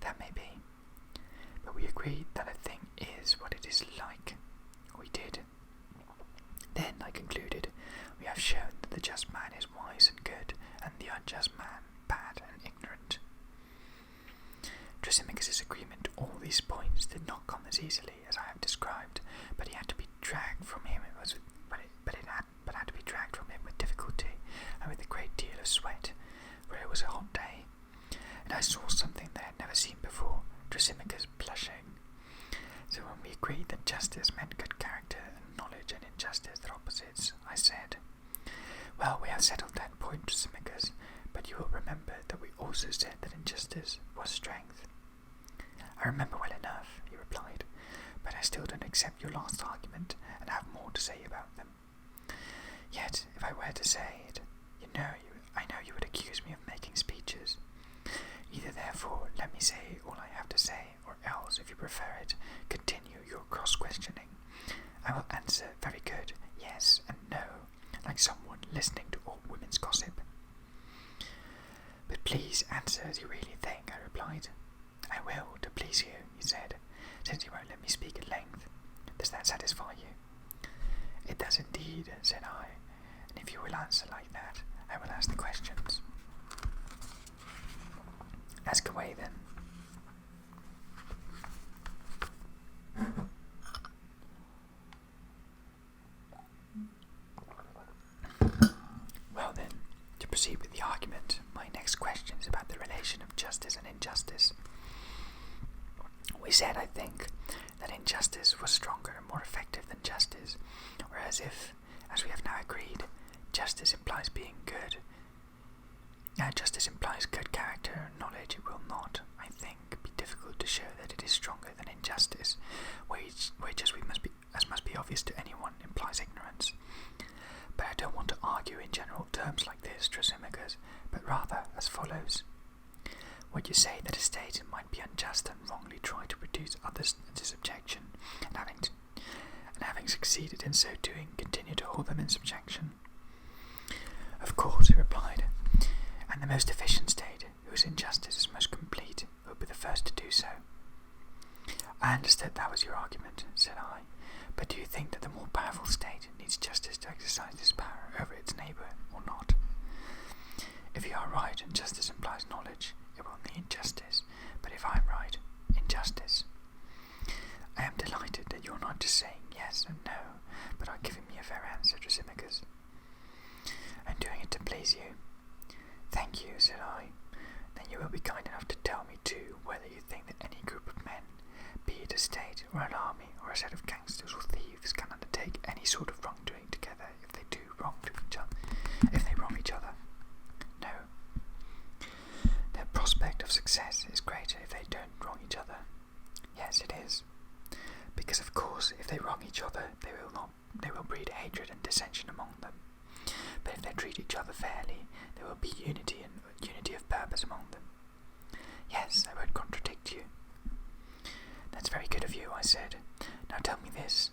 That may be. But we agreed that a thing is what it is like. We did. Then, I concluded, we have shown that the just man is wise and good, and the unjust man bad and ignorant. Thrasymachus' agreement to all these points did not come as easily as I have described, but he had to be dragged from him. But had to be dragged from him with difficulty and with a great deal of sweat, for it was a hot day, and I saw something that I had never seen before. Thrasymachus blushing. So when we agreed that justice meant good character and knowledge and injustice their opposites, I said, well, we have settled that point, Thrasymachus, but you will remember that we also said that injustice was strength. I remember well enough, he replied, but I still don't accept your last argument and have more to say about them. Yet, if I were to say it, I know you would accuse me of making speeches. Either therefore let me say all I have to say, or else, if you prefer it, continue your cross-questioning. I will answer very good, yes and no, like someone listening to all women's gossip. But please answer as you really think, I replied. I will, to please you, he said, since you won't let me speak at length. Does that satisfy you? It does indeed, said I, and if you will answer like that, I will ask the questions. Ask away, then. Well then, to proceed with the argument, my next question is about the relation of justice and injustice. We said, I think, that injustice was stronger and more effective than justice, whereas if, as we have now agreed, justice implies being good, justice implies good character and knowledge, it will not, I think, be difficult to show that it is stronger than injustice, which as must be obvious to anyone, implies ignorance. But I don't want to argue in general terms like this, Thrasymachus, but rather as follows. Would you say that a state might be unjust and wrongly try to reduce others to subjection, and having succeeded in so doing, continue to hold them in subjection? Of course, he replied, and the most efficient state, whose injustice is most complete, will be the first to do so. I understood that was your argument, said I, but do you think that the more powerful state needs justice to exercise this power over its neighbour, or not? If you are right and justice implies knowledge, it will need justice, but if I am right, injustice. I am delighted that you are not just saying yes and no, but are giving me a fair answer, Thrasymachus. I am doing it to please you. Thank you, said I. Then you will be kind enough to tell me too whether you think that any group of men, be it a state or an army or a set of gangsters or thieves, can undertake any sort of wrongdoing together if they wrong each other. No. Their prospect of success is greater if they don't wrong each other. Yes, it is. Because of course, if they wrong each other, they will breed hatred and dissension among them. But if they treat each other fairly, there will be unity of purpose among them. Yes, I won't contradict you. That's very good of you, I said. Now tell me this.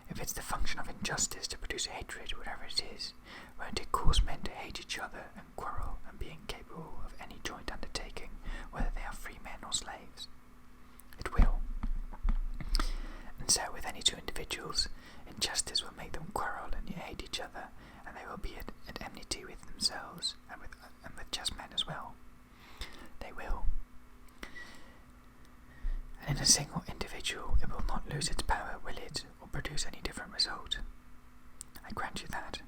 If it's the function of injustice to produce hatred, whatever it is, won't it cause men to hate each other and quarrel and be incapable of any joint undertaking, whether they are free men or slaves? It will. And so with any two individuals, injustice will make them quarrel and hate each other, and they will be at enmity with themselves and with just men as well. They will. And in a single individual, it will not lose its power, will it, or produce any different result? I grant you that.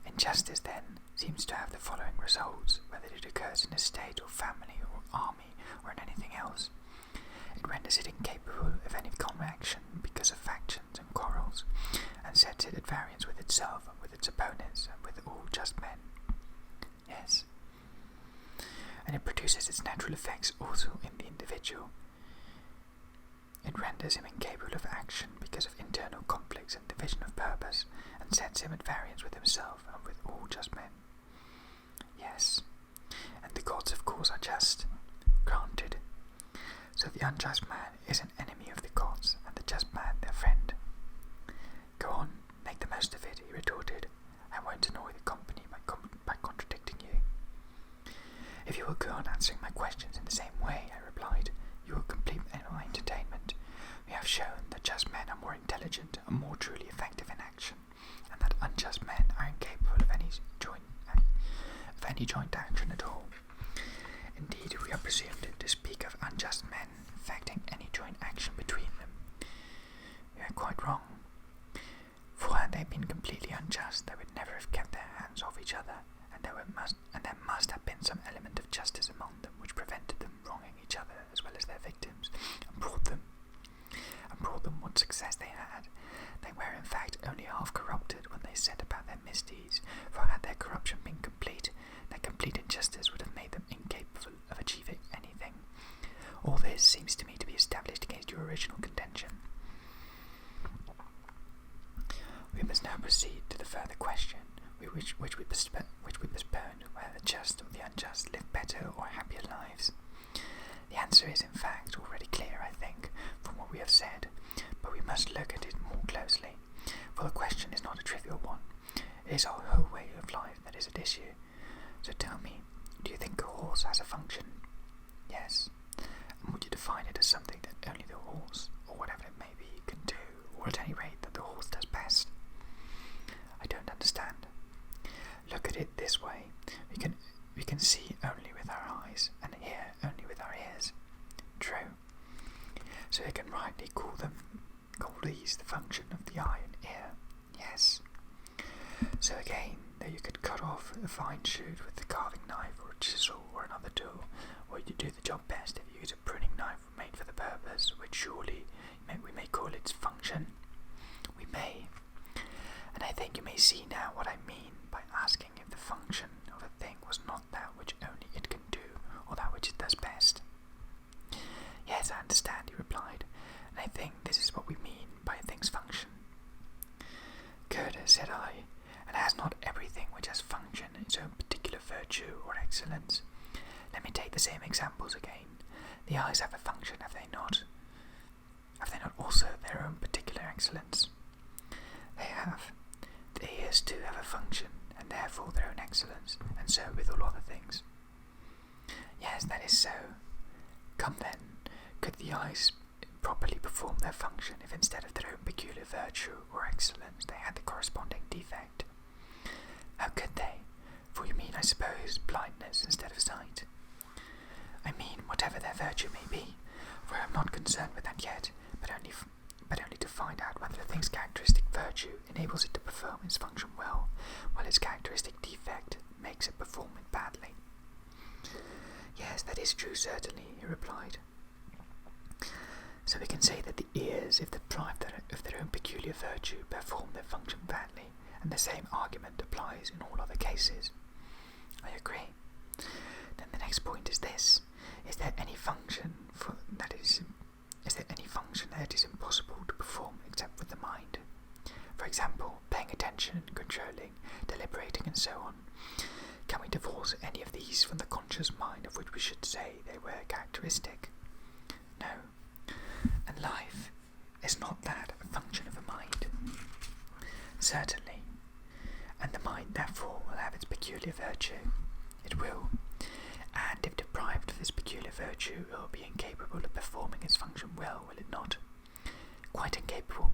Injustice, then, seems to have the following results, whether it occurs in a state or family or army or in anything else. It renders it incapable of any common action because of factions and quarrels, and sets it at variance with itself and with its opponents and with all just men. Yes. And it produces its natural effects also in the individual. It renders him incapable of action because of internal conflicts and division of purpose, and sets him at variance with himself and with all just men. Yes, and the gods of course are just. Granted. So the unjust man is an enemy of the gods, and the just man their friend. Go on, make the most of it, he retorted. I won't annoy the company by contradicting you. If you will go on answering my questions in the same way, I replied, you will complete my entertainment. We have shown that just men are more intelligent and more truly effective in action, and that unjust men are incapable of any joint action at all. Indeed, we are presumed to speak of unjust men effecting any joint action between them. We are quite wrong, for had they been completely unjust, they would never have kept their hands off each other, and there must have been some element of justice among them which prevented them wronging each other as well as their victims, and brought them what success they had. They were in fact only half corrupted when they set about their misdeeds, for had their corruption been complete, their complete injustice would have made them incapable of achieving anything. All this seems to me to be established against your original contention. We must now proceed to the further question, which we postponed, whether the just or the unjust live better or happier lives. The answer is, in fact, already clear, I think, from what we have said, but we must look at it more closely, for the question is not a trivial one. It is our whole way of life that is at issue. So tell me, do you think a horse has a function? Yes. And would you define it as something that only the horse, or whatever it may be, can do, or at any rate that the horse does best? I don't understand. Look at it this way. We can see only with our eyes, and hear only with our ears. True. So we can rightly call these the function of the eye and ear. Yes. So again, though you could cut off a fine shoot with a carving knife or a chisel or another tool, or you do the job best if you use a pruning knife made for the purpose, which surely we may call its function. We may. And I think you may see now what I mean by asking if the function of a thing was not that which only it can do, or that which it does best. Yes, I understand, he replied, and I think this is what we mean by a thing's function. Good, said I, and has not everything which has function its own particular virtue or excellence? Let me take the same examples again. The eyes have a function, have they not? Have they not also their own particular excellence? They have. The ears too have a function, and therefore their own excellence, and so with all other things. Yes, that is so. Come then, could the eyes properly perform their function if instead of their own peculiar virtue or excellence they had the corresponding defect? How could they? For you mean, I suppose, blindness instead of sight? I mean, whatever their virtue may be, for I am not concerned with that yet, but only to find out whether a thing's characteristic virtue enables it to perform its function well, while its characteristic defect makes it perform it badly. Yes, that is true, certainly, he replied. So we can say that the ears, if deprived of their own peculiar virtue, perform their function badly, and the same argument applies in all other cases. I agree. Then the next point is this: is there any function that is impossible to perform except with the mind? For example, paying attention, controlling, deliberating, and so on. Can we divorce any of these from the conscious mind of which we should say they were characteristic? No. And life, is not that a function of a mind? Certainly. And the mind, therefore, will have its peculiar virtue. It will. And if deprived of this peculiar virtue, it will be incapable of performing its function well, will it not? Quite incapable.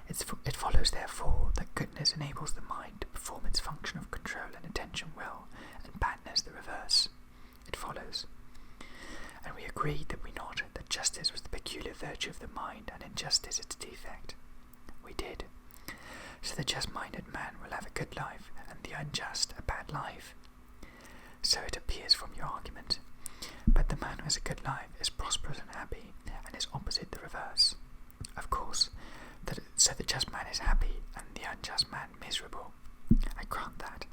It follows, therefore, that goodness enables the mind to perform its function of control and attention well, and badness the reverse. It follows. And we agreed, that we not, that justice was the peculiar virtue of the mind, and injustice its defect. We did. So the just-minded man will have a good life, and the unjust a bad life. So it appears from your argument. But the man who has a good life is prosperous and happy, and is opposite the reverse. Of course, so the just man is happy, and the unjust man miserable. I grant that.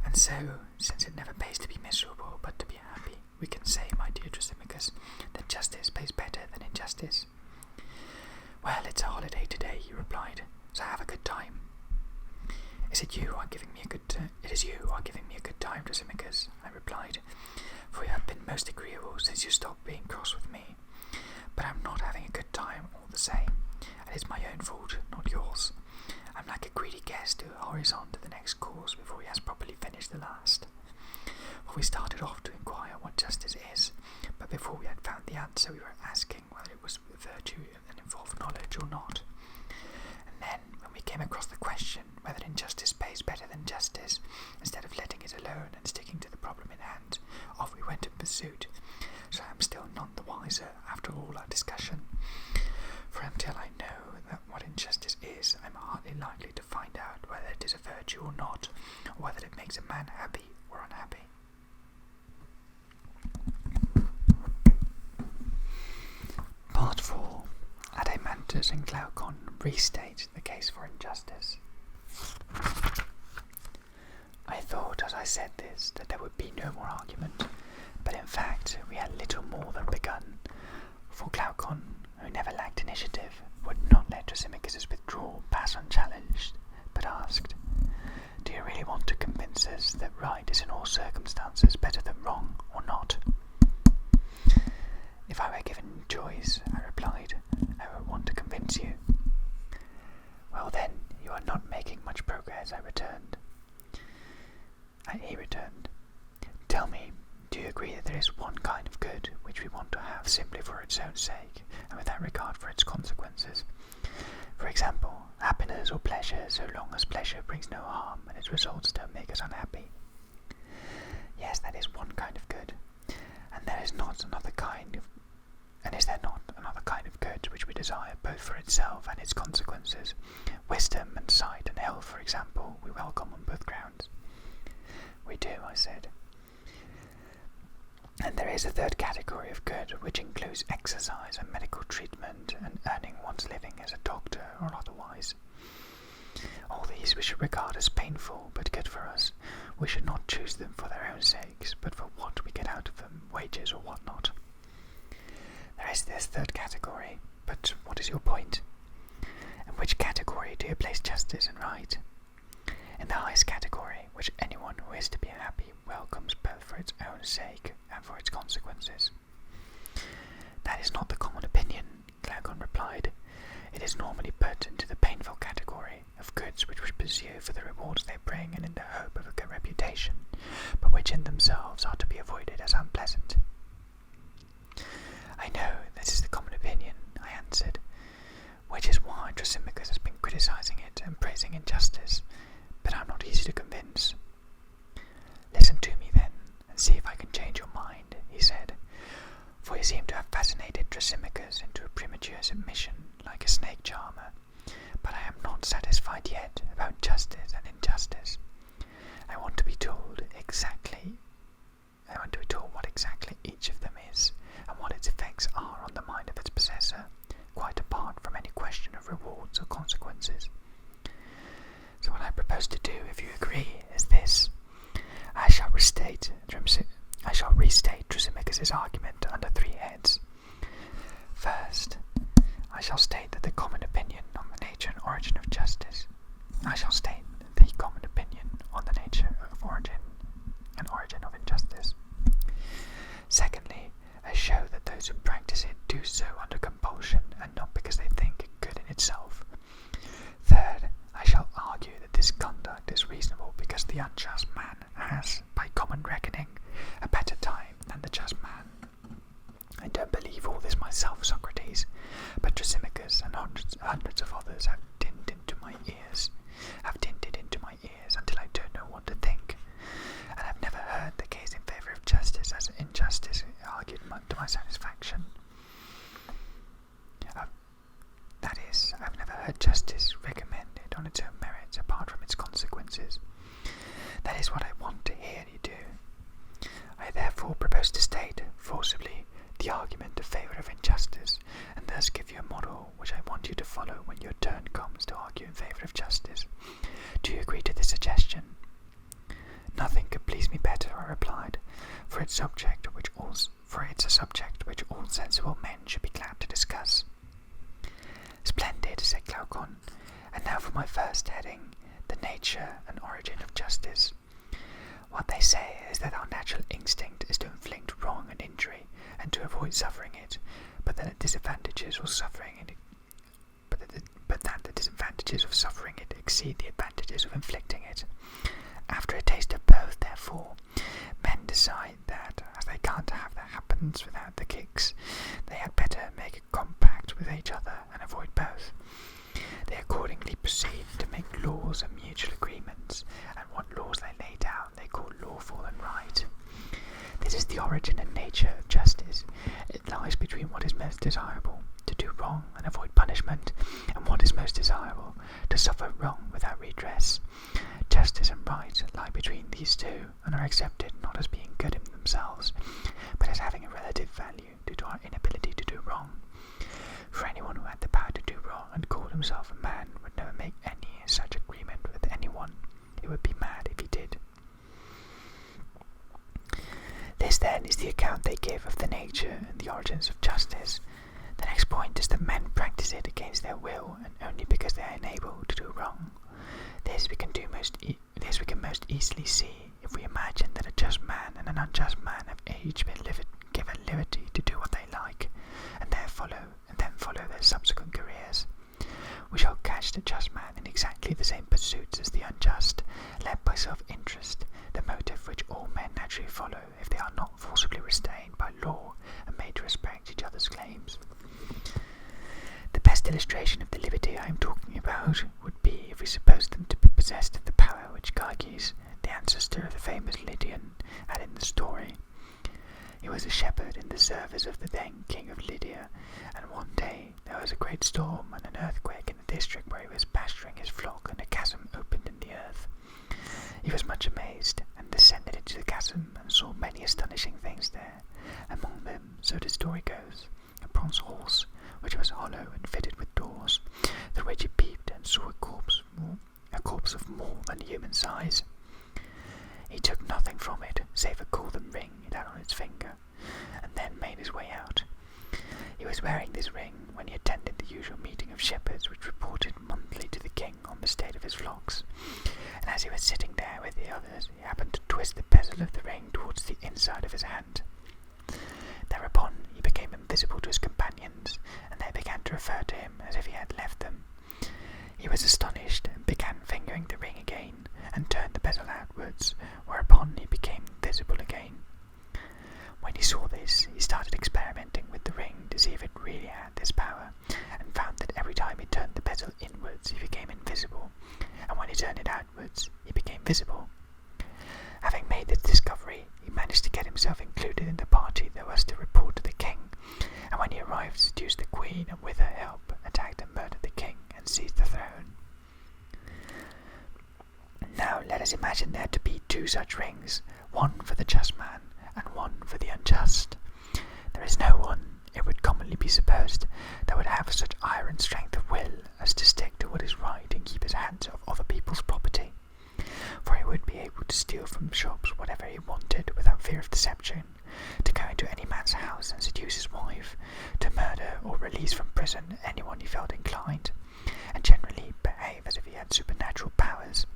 And so, since it never pays to be miserable, but to be happy, we can say, my dear Thrasymachus, that justice pays better than injustice. Well, it's a holiday today, he replied, so have a good time. It is you who are giving me a good time, Thrasymachus, I replied, for you have been most agreeable since you stopped being cross with me. But I'm not having a good time all the same, and it's my own fault, not yours. I'm like a greedy guest who hurries on to the next course before he has properly finished the last. For we started off to inquire what justice is, but before we had found the answer, we were asking whether it was virtue and involved knowledge or not. And then, when we came across the question whether injustice pays better than justice, instead of letting it alone and sticking to the problem in hand, off we went in pursuit. So I am still none the wiser after all our discussion. For until I know that what injustice is, I am hardly likely to find out whether it is a virtue or not, or whether it makes a man happy or unhappy. Part 4. Adeimantus and Glaucon restate the case for injustice. I thought, as I said this, that there would be no more argument, but in fact we had little more than begun, for Glaucon, who never lacked initiative, would not let Thrasymachus' withdrawal pass unchallenged, but asked, "Do you really want to convince us that right is in all circumstances better than wrong, or not?" "If I were given choice," I replied, "I would want to convince you." "Well then, you are not making much progress," he returned. "Tell me, do you agree that there is one kind of good which we want to have simply for its own sake, and without regard for its consequences? For example, happiness or pleasure, so long as pleasure brings no harm and its results don't make us unhappy." "Yes, that is one kind of good. And there is not another kind of is there not another kind of good which we desire both for itself and its consequences? Wisdom and sight and health, for example, we welcome on both grounds." "We do," I said. "And there is a third category of good, which includes exercise and medical treatment and earning one's living as a doctor or otherwise. All these we should regard as painful but good for us. We should not choose them for their own sakes, but for what we get out of them, wages or what not. There is this third category, but what is your point? In which category do you place justice and right?" "In the highest category, which anyone who is to be happy welcomes both for its own sake and for its consequences." "That is not the common opinion," Glaucon replied. "It is normally put into the painful category of goods which we pursue for the rewards they bring and in the hope of a good reputation, but which in themselves are to be avoided as unpleasant." "I know this is the common opinion," I answered, "which is why Thrasymachus has been criticizing it and praising injustice, but I'm not easy to convince." "Listen to me then, and see if I can change your mind," he said, for he seemed to have fascinated Thrasymachus into a premature submission like a snake charmer. "But I am not satisfied yet about justice and injustice. I want to be told what exactly each of them is, and what its effects are on the mind of its possessor, quite apart from any question of rewards or consequences. So what I propose to do, if you agree, is this. I shall restate Thrasymachus' argument under 3 heads. First, I shall state that the common opinion on the nature and origin of justice. I shall state the common opinion on the nature of origin and origin of injustice. Secondly, I show that those who practice it do so under compulsion and not because they think it good in itself. Third, I shall argue that this conduct is reasonable because the unjust man has, by common reckoning, a better time than the just man. I don't believe all this myself, Socrates, but Thrasymachus and hundreds of others have dinted into my ears until I is what I want to hear you do. I therefore propose to state, forcibly, the argument in favour of injustice, and thus give you a model which I want you to follow when your turn comes to argue in favour of justice. Do you agree to this suggestion? Nothing could please me better, I replied, for it's a subject which all sensible men should be glad to discuss. Splendid, said Glaucon, and now for my first heading, the nature and origin of justice. What they say is that our natural instinct is to inflict wrong and injury, and to avoid suffering it, but that the disadvantages of suffering it exceed the advantages of inflicting it. After a taste of both, therefore, men decide that, as they can't have the happens without the kicks, they had better make a compact with each other and avoid both. They accordingly proceed to make laws and mutual agreements, and what laws they lay down they call lawful and right. This is the origin and nature of justice. It lies between what is most desirable, to do wrong and avoid punishment, and what is most desirable, to suffer wrong without redress. Justice and right lie between these two, and are accepted not as being good in themselves, but as having a relative value due to our inability to do wrong. For anyone who had the power to do wrong and called himself a man would never make any such agreement with anyone. He would be mad if he did. This then is the account they give of the nature and the origins of justice. The next point is that men practice it against their will and only because they are unable to do wrong. This we can most easily see if we imagine that a just man and an unjust man have each been given liberty to do what they like, and then follow their subsequent careers. We shall catch the just man in exactly the same pursuits as the unjust, led by self-interest, the motive which all men naturally follow if they are not forcibly restrained by law and made to respect each other's claims. The best illustration of the liberty I am talking about would be if we suppose them to be possessed of the power which Gyges, the ancestor of the famous Lydian, had in the story. He was a shepherd in the service of the then king of Lydia, and one day there was a great storm and an earthquake in the district where he was pasturing his flock, and a chasm opened in the earth. He was much amazed, and descended into the chasm, and saw many astonishing things there. Among them, so the story goes, a bronze horse, which was hollow and fitted with doors, through which he peeped and saw a corpse of more than human size. He took nothing from it, save a golden ring it had on its finger, and then made his way out. He was wearing this ring when he attended the usual meeting of shepherds which reported monthly to the king on the state of his flocks, and as he was sitting there with the others, he happened to twist the bezel of the ring towards the inside of his hand. Thereupon he became invisible to his companions, and they began to refer to him as if he had left them. He was astonished, and began fingering the ring again, and turned the bezel outwards, whereupon he became invisible again. When he saw this, he started experimenting with the ring to see if it really had this power, and found that every time he turned the bezel inwards, he became invisible, and when he turned it outwards, he became visible. Having made this discovery, he managed to get himself included in the party that was to report to the king, and when he arrived, seduced the queen, and with her help, attacked and murdered the king, and seized the throne. Now let us imagine there to be two such rings, one for the just man, and one for the unjust. There is no one, it would commonly be supposed, that would have such iron strength of will as to stick to what is right and keep his hands off other people's property, for he would be able to steal from shops whatever he wanted without fear of deception, to go into any man's house and seduce his wife, to murder or release from prison anyone he felt inclined, and generally behave as if he had supernatural powers.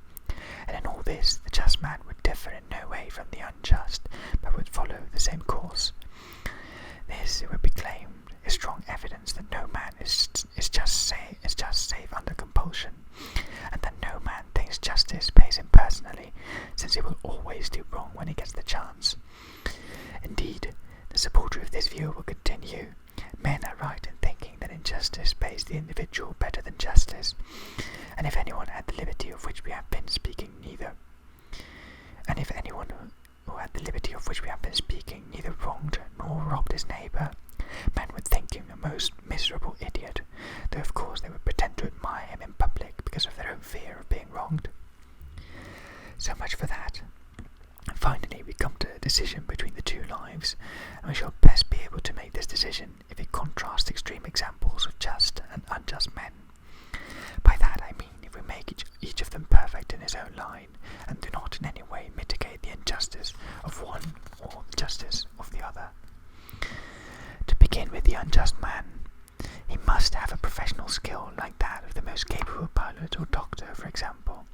And in all this the just man would differ in no way from the unjust, but would follow the same course. This, it would be claimed, is strong evidence that no man is just save under compulsion, and that no man thinks justice pays him personally, since he will always do wrong when he gets the chance. Indeed, the supporter of this view will continue, men are right in thinking that injustice pays the individual better than justice, and if anyone had the liberty of which we have been So much for that. Finally, we come to a decision between the two lives, and we shall best be able to make this decision if it contrasts extreme examples of just and unjust men. By that I mean if we make each of them perfect in his own line, and do not in any way mitigate the injustice of one or the justice of the other. To begin with the unjust man, he must have a professional skill like that of the most capable pilot or doctor, for example,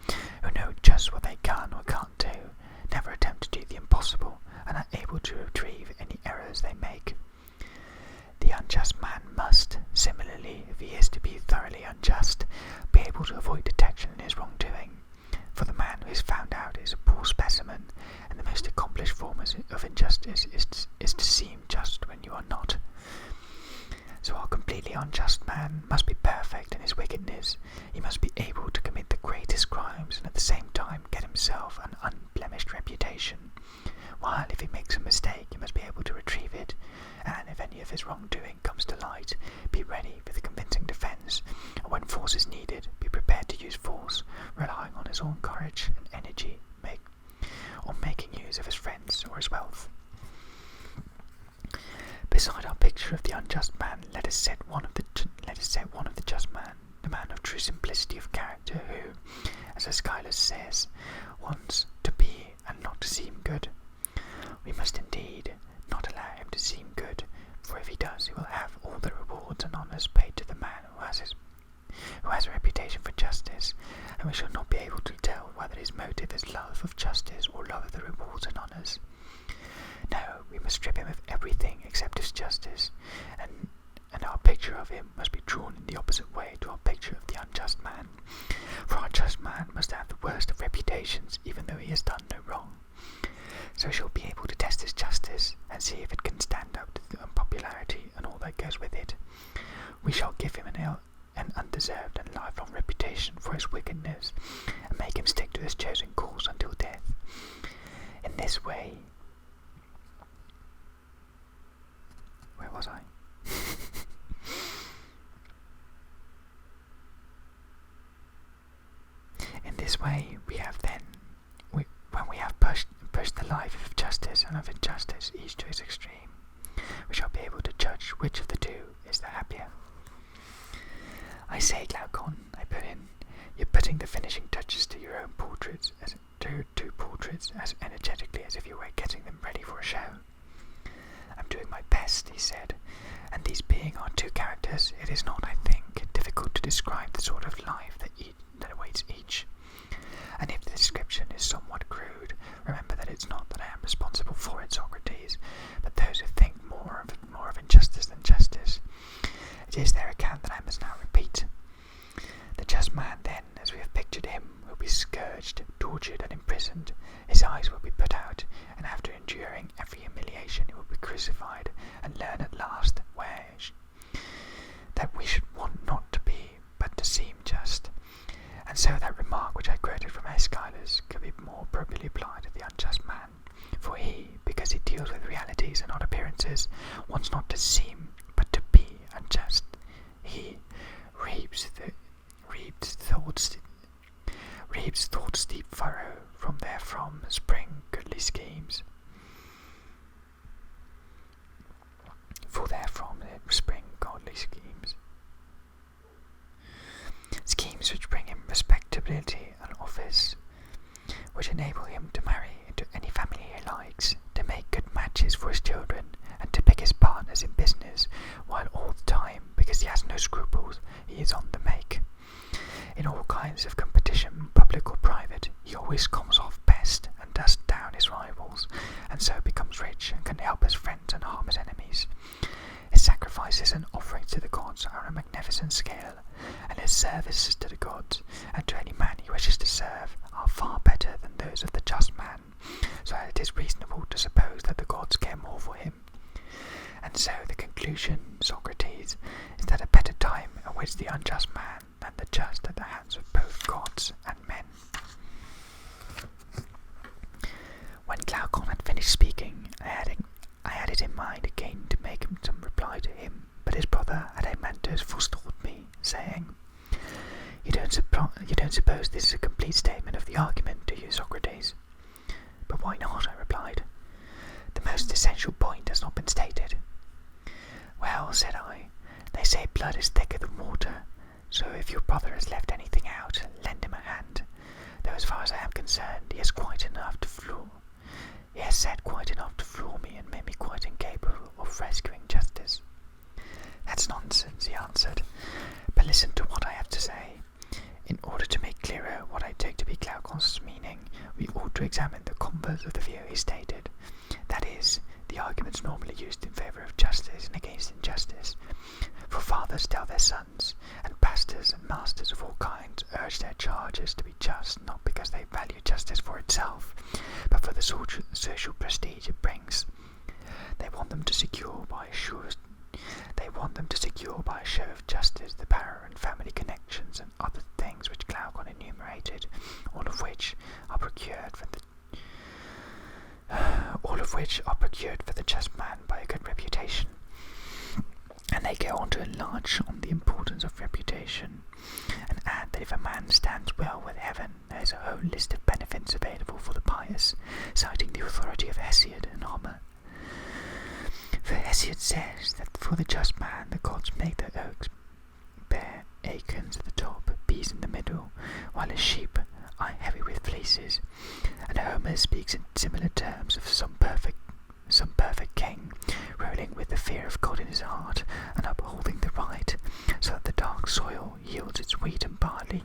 who know just what they can or can't do, never attempt to do the impossible, and are able to retrieve any errors they make. The unjust man must, similarly, if he is to be thoroughly unjust, be able to avoid detection in his wrongdoing, for the man who is found out is a poor specimen, and the most accomplished form of injustice is to seem just when you are not. So our completely unjust man must be perfect in his wickedness. He must be able to commit the greatest crimes and at the same time get himself an unblemished reputation, while if he makes a mistake he must be able to retrieve it, and if any of his wrongdoing comes to light, be ready with a convincing defence, and when force is needed, be prepared to use force, relying on his own courage and energy, or making use of his friends or his wealth. Beside our picture of the unjust man, let us set one of the just man, the man of true simplicity of character, who, as Aeschylus says, wants to be and not to seem good. We must indeed not allow him to seem good, for if he does, he will have all the rewards and honours paid to the man who has a reputation for justice, and we shall not be able to tell whether his motive is love of justice or love of the rewards and honours. No, we must strip him of everything except his justice, and our picture of him must be drawn in the opposite way to our picture of the unjust man. For our just man must have the worst of reputations, even though he has done no wrong. So we shall be able to test his justice, and see if it can stand up to the unpopularity and all that goes with it. We shall give him an undeserved and lifelong reputation for his wickedness, and make him stick to his chosen course until death. In this way, where was I? In this way, when we have pushed the life of justice and of injustice each to its extreme, we shall be able to judge which of the two is the happier. I say, Glaucon, I put in, you're putting the finishing touches to your own portraits, two portraits, as energetically as if you were getting them ready for a show. I'm doing my best, he said, and these being our two characters, it is not, I think, difficult to describe the sort of life that awaits each. And if the description is somewhat crude, remember that it's not that I am responsible for it, Socrates, but those who think more of injustice than justice. It is their account that I must now repeat. The just man, then, as we have pictured him, will be scourged, tortured, and imprisoned. His eyes will be put out, and after enduring every humiliation, he will be crucified, and learn at last that we should want not to be, but to seem just. And so that remark which I quoted from Aeschylus could be more appropriately applied to the unjust man, for he, because he deals with realities and not appearances, wants not to seem, but to be unjust. He reaps thought's deep furrow, from therefrom spring goodly schemes. For therefrom spring godly schemes. Schemes which bring him respectability and office, which enable him to marry into any family he likes, to make good matches for his children, and to pick his partners in business, while all the time, because he has no scruples, he is on the make. In all kinds of competition, public or private, he always comes off best and dusts down his rivals, and so becomes rich and can help his friends and harm his enemies. His sacrifices and offerings to the gods are on a magnificent scale, and his services to the gods and to any man he wishes to serve are far better than those of the just man, so that it is reasonable to suppose that the gods care more for him. And so the conclusion, Socrates, is that a better time awaits the unjust man than the just at the hands of both gods and men. When Glaucon had finished speaking, I had it in mind again to make some reply to him, but his brother Adeimantus forestalled me, saying, You don't suppose this is a complete statement of the argument, do you, Socrates? said quite enough to floor me and make me quite incapable of rescuing justice. That's nonsense, he answered, but listen to what I have to say. In order to make clearer what I take to be Glaucon's meaning, we ought to examine the converse of the view he stated. That is, the arguments normally used in favour of justice and against injustice. For fathers tell their sons, and pastors and masters of all kinds urge their charges to be just, not because they value justice for itself, but for the social prestige it brings. They want them to secure by a show of justice the power and family connections and other things which Glaucon enumerated, all of which are procured for the just man by a good reputation. And they go on to enlarge on the importance of reputation, and add that if a man stands well with heaven, there is a whole list of benefits available for the pious, citing the authority of Hesiod and Homer. For Hesiod says that for the just man the gods make their oaks bear acorns at the top, peas in the middle, while his sheep are heavy with fleeces, and Homer speaks in similar terms of some perfect king, ruling with the fear of God in his heart, and upholding the right, so that the dark soil yields its wheat and barley,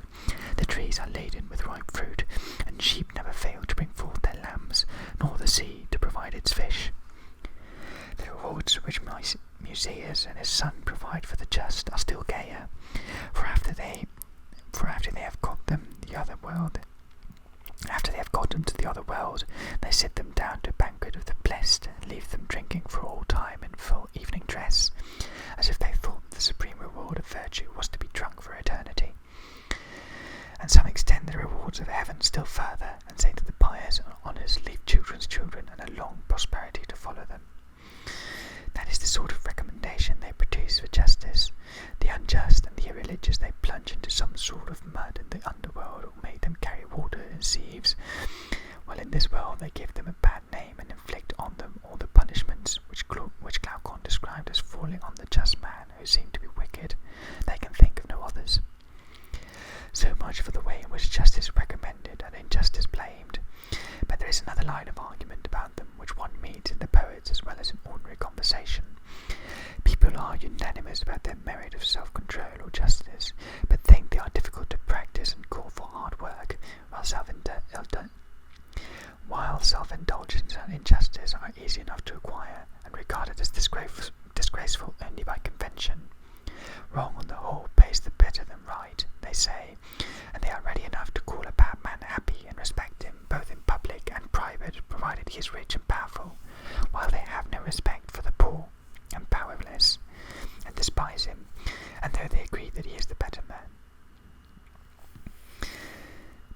the trees are laden with ripe fruit, and sheep never fail to bring forth their lambs, nor the sea to provide its fish. The rewards which Musaeus and his son provide for the just are still gayer, for after they have got them to the other world, they sit them down to a banquet of the blessed, and leave them drinking for all time in full evening dress, as if they thought the supreme reward of virtue was to be drunk for eternity. And some extend the rewards of heaven still further, and say that the pious and honours leave children's children and a long prosperity to follow them. That is the sort of recommendation they produce for justice. The unjust and the irreligious they plunge into some sort of mud in the underworld, or make them carry water in sieves, while in this world they give them a bad name and inflict on them all the punishments which Glaucon described as falling on the just man who seemed to be wicked. They can think of no others. So much for the way in which justice is recommended and injustice blamed. But there is another line of argument about them which one meets in the poets as well as in ordinary conversation. People are unanimous about their merit of self-control or justice, but think they are difficult to practice and call for hard work, while self-indulgence and injustice are easy enough to acquire and regarded as disgraceful only by convention. Wrong on the whole pays the better than right, they say, and they are ready enough to call a bad man happy and respect him both in public and private, provided he is rich and powerful, while they have no respect for the poor and powerless, and despise him, and though they agree that he is the better man.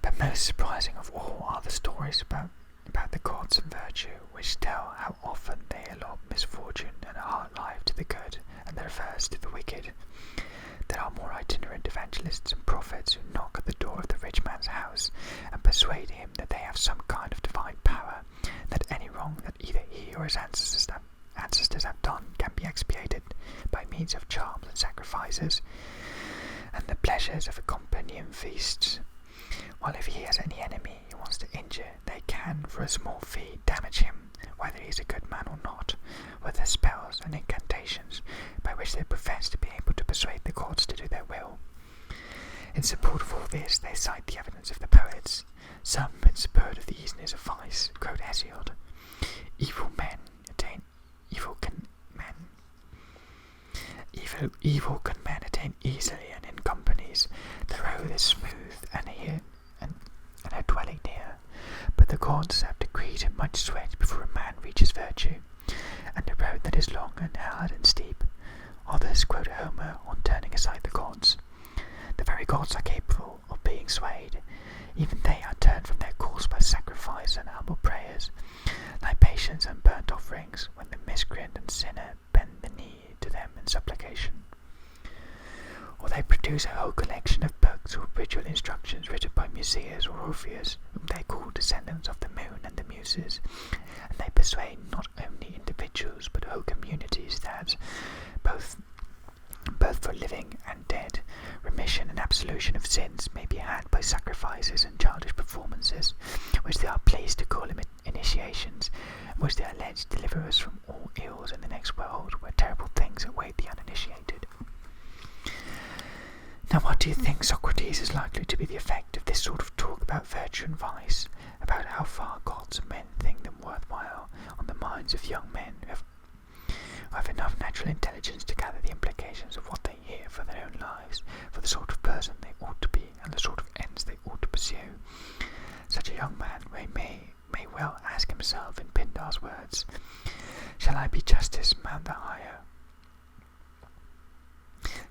But most surprising of all are the stories about the gods and virtue, which tell how often they allot misfortune and a hard life to the good, and the reverse to the wicked. There are more itinerant evangelists and prophets who knock at the door of the rich man's house and persuade him that they have some kind of divine power, that any wrong that either he or his ancestors have done can be expiated by means of charms and sacrifices, and the pleasures of a companion feasts. While if he has any enemy he wants to injure, they can, for a small fee, damage him, whether he is a good man or not, with their spells and incantations, by which they profess to be able to persuade the gods to do their will. In support of all this, they cite the evidence of the poets. Some, in support of the easiness of vice, quote Hesiod: Evil can men attain easily and in companies. The road is smooth and a dwelling near, but the gods have decreed much sweat before a man reaches virtue, and a road that is long and hard and steep. Others quote Homer on turning aside the gods. The very gods are capable of being swayed. Even they are turned from their course by sacrifice and humble prayers, libations and burnt offerings, when the miscreant and sinner bend the knee to them in supplication. Or they produce a whole collection of books or ritual instructions written by Musaeus or Orpheus, whom they call descendants of the moon and the muses, and they persuade not only individuals but whole communities that, both for living and dead, remission and absolution of sins may be had by sacrifices and childish performances, which they are pleased to call initiations, in which they alleged deliver us from all ills in the next world, where terrible things await the uninitiated. Now what do you think, Socrates, is likely to be the effect of this sort of talk about virtue and vice, about how far gods and men think them worthwhile, on the minds of young men who have enough natural intelligence to gather the implications of what they hear for their own lives, for the sort of person they ought to be, and the sort of ends they ought to pursue? Such a young man may well ask himself in Pindar's words, shall I be justice mount the higher?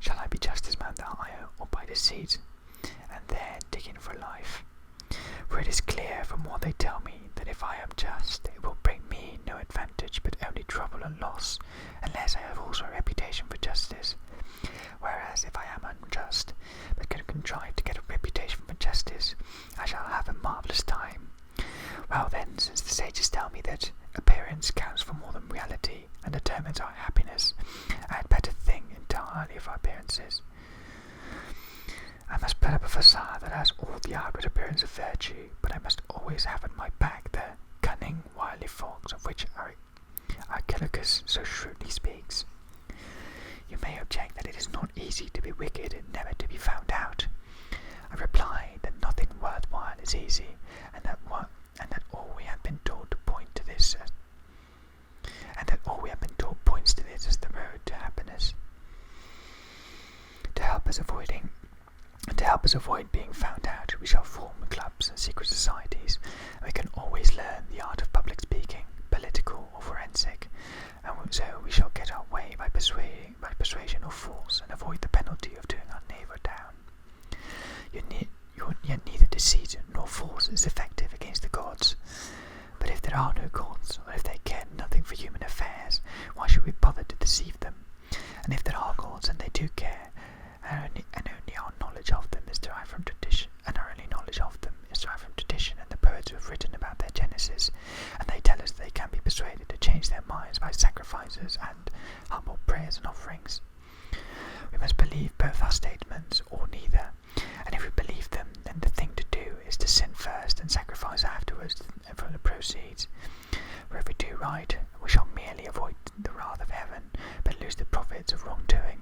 Shall I be justice mount the higher, or by deceit, and there dig in for life? For it is clear from what they tell me that if I am just, it will bring me no advantage but only trouble and loss, unless I have also a reputation for justice. Whereas if I am unjust, but can contrive to get a reputation for justice, I shall have a marvellous time. Well then, since the sages tell me that appearance counts for more than reality, and determines our happiness, I had better think entirely of our appearances. I must put up a facade that has all the outward appearance of virtue, but I must always have at my back the cunning, wily faults of which Archilochus so shrewdly speaks. You may object that it is not easy to be wicked and never to be found out. I reply that nothing worthwhile is easy, and that all we have been told points to this as the road to happiness. To help us avoid being found out, we shall form clubs and secret societies, and we can always learn the art of public speaking, political or forensic, and so we shall get our way by persuasion or force, and avoid the penalty of doing our neighbour down. Yet neither deceit nor force is effective against the gods. But if there are no gods, or if they care nothing for human affairs, why should we bother to deceive them? And if there are gods, and they do care, and only our knowledge of them is derived from tradition, and the poets who have written about their genesis, and they tell us they can be persuaded to change their minds by sacrifices and humble prayers and offerings. We must believe both our statements, or neither, and if we believe them, then the thing to do is to sin first and sacrifice afterwards for the proceeds. For if we do right, we shall merely avoid the wrath of heaven, but lose the profits of wrongdoing.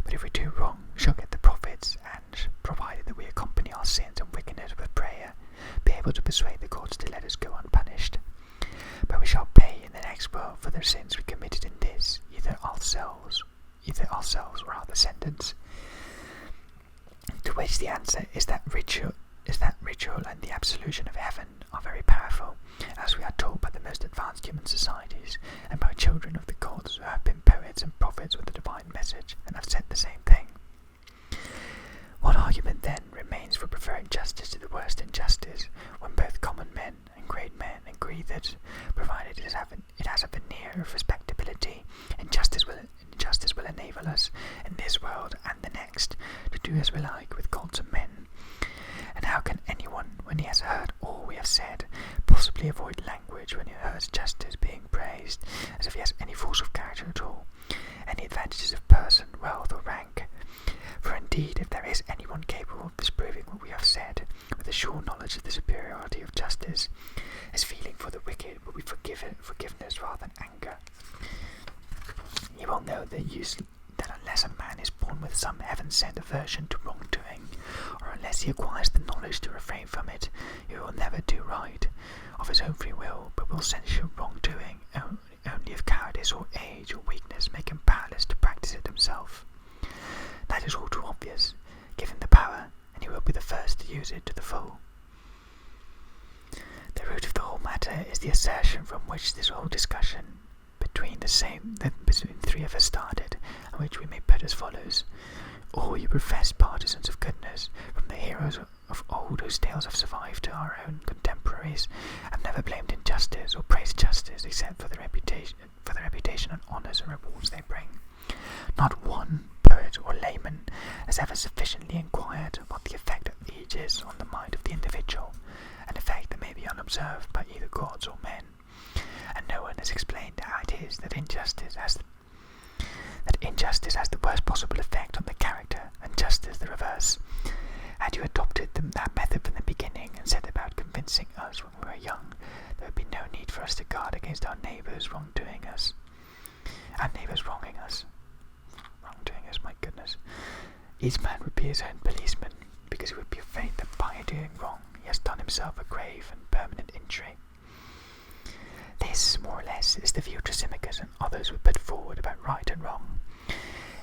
But if we do wrong, we shall get the profits, and, provided that we accompany our sins and wickedness with prayer, be able to persuade the gods to let us go unpunished. But we shall pay in the next world for the sins we committed in this, either ourselves or our descendants. To which the answer is that ritual and the absolution of heaven are very powerful, as we are taught by the most advanced human societies, and by children of the gods who have been poets and prophets with the divine message, and have said the same thing. What argument then remains for preferring justice to the worst injustice, when both common men and great men agree that, provided it has a veneer of respectability, injustice will enable us, in this world and the next, to do as we like with gods and men? And how can anyone, when he has heard all we have said, possibly avoid language when he hears justice being praised, as if he has any force of character at all, any advantages of person, wealth, or rank? For indeed, if there is anyone capable of disproving what we have said, with a sure knowledge of the superiority of justice, his feeling for the wicked will be forgiveness rather than anger. You will know that unless a man is born with some heaven-sent aversion to wrongdoing, or unless he acquires the knowledge to refrain from it, he will never do right of his own free will, but will censure wrongdoing only if cowardice or age or weakness make him powerless to practice it himself. That is all too obvious. Give him the power, and he will be the first to use it to the full. The root of the whole matter is the assertion from which this whole discussion between three of us started, and which we may put as follows. All you professed partisans of goodness, from the heroes of old whose tales have survived to our own contemporaries, have never blamed injustice or praised justice except for the reputation and honours and rewards they bring. Not one poet or layman has ever sufficiently inquired what the effect of each is on the mind of the individual, an effect that may be unobserved by either gods or men. And no one has explained how it is that injustice has the worst possible effect on the character, and justice the reverse. Had you adopted that method from the beginning and set about convincing us when we were young, there would be no need for us to guard against our neighbours wronging us. My goodness. Each man would be his own policeman, because he would be afraid that by doing wrong he has done himself a grave and permanent injury. This, more or less, is the view Thrasymachus and others would put forward about right and wrong.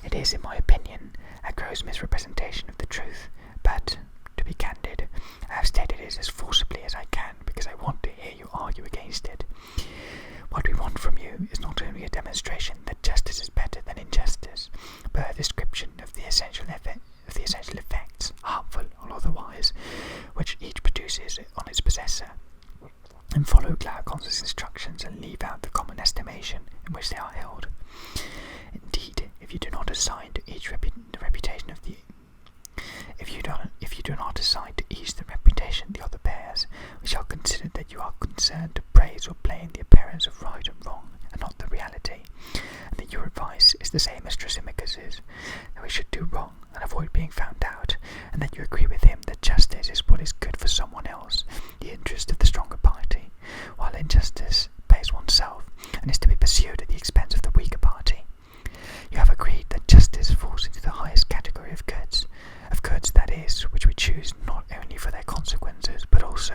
It is, in my opinion, a gross misrepresentation of the truth, but, to be candid, I have stated it as forcibly as I can because I want to hear you argue against it. What we want from you is not only a demonstration that justice is better than injustice, but a description of the essential effects, harmful or otherwise, which each produces on its possessor, and follow Glaucon's instructions and leave out the common estimation in which they are held. Indeed, if you do not assign to each the reputation the other bears, we shall consider that you are concerned to praise or blame the appearance of right and wrong, and not the reality, and that your advice is the same as Thrasymachus's, that we should do wrong and avoid being found out, and that you agree with him that justice is what is good for someone else, the interest of the stronger party, while injustice pays oneself and is to be pursued at the expense of the weaker party. You have agreed that justice falls into the highest category of goods, that is, which we choose not only for their consequences, but also,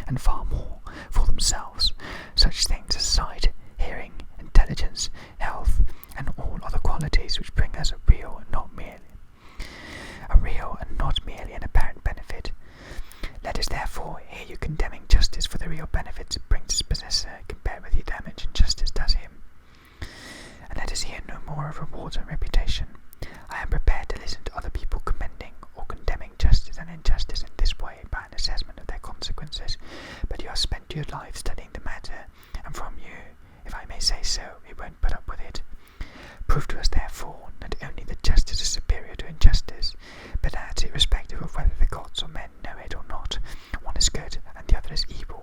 and far more, for themselves, such things as sight, hearing, intelligence, health, and all other qualities which bring us a real and not merely an apparent benefit. Let us therefore hear you condemning justice for the real benefits it brings its possessor, compared with the damage injustice does him. And let us hear no more of rewards and reputation. I am prepared to listen to other people commending or condemning justice and injustice in this way by an assessment of their consequences, but you have spent your life studying the matter, and from you, if I may say so, we won't put up with it. Prove to us, therefore, not only that justice is superior to injustice, but that, irrespective of whether the gods or men know it or not, one is good and the other is evil.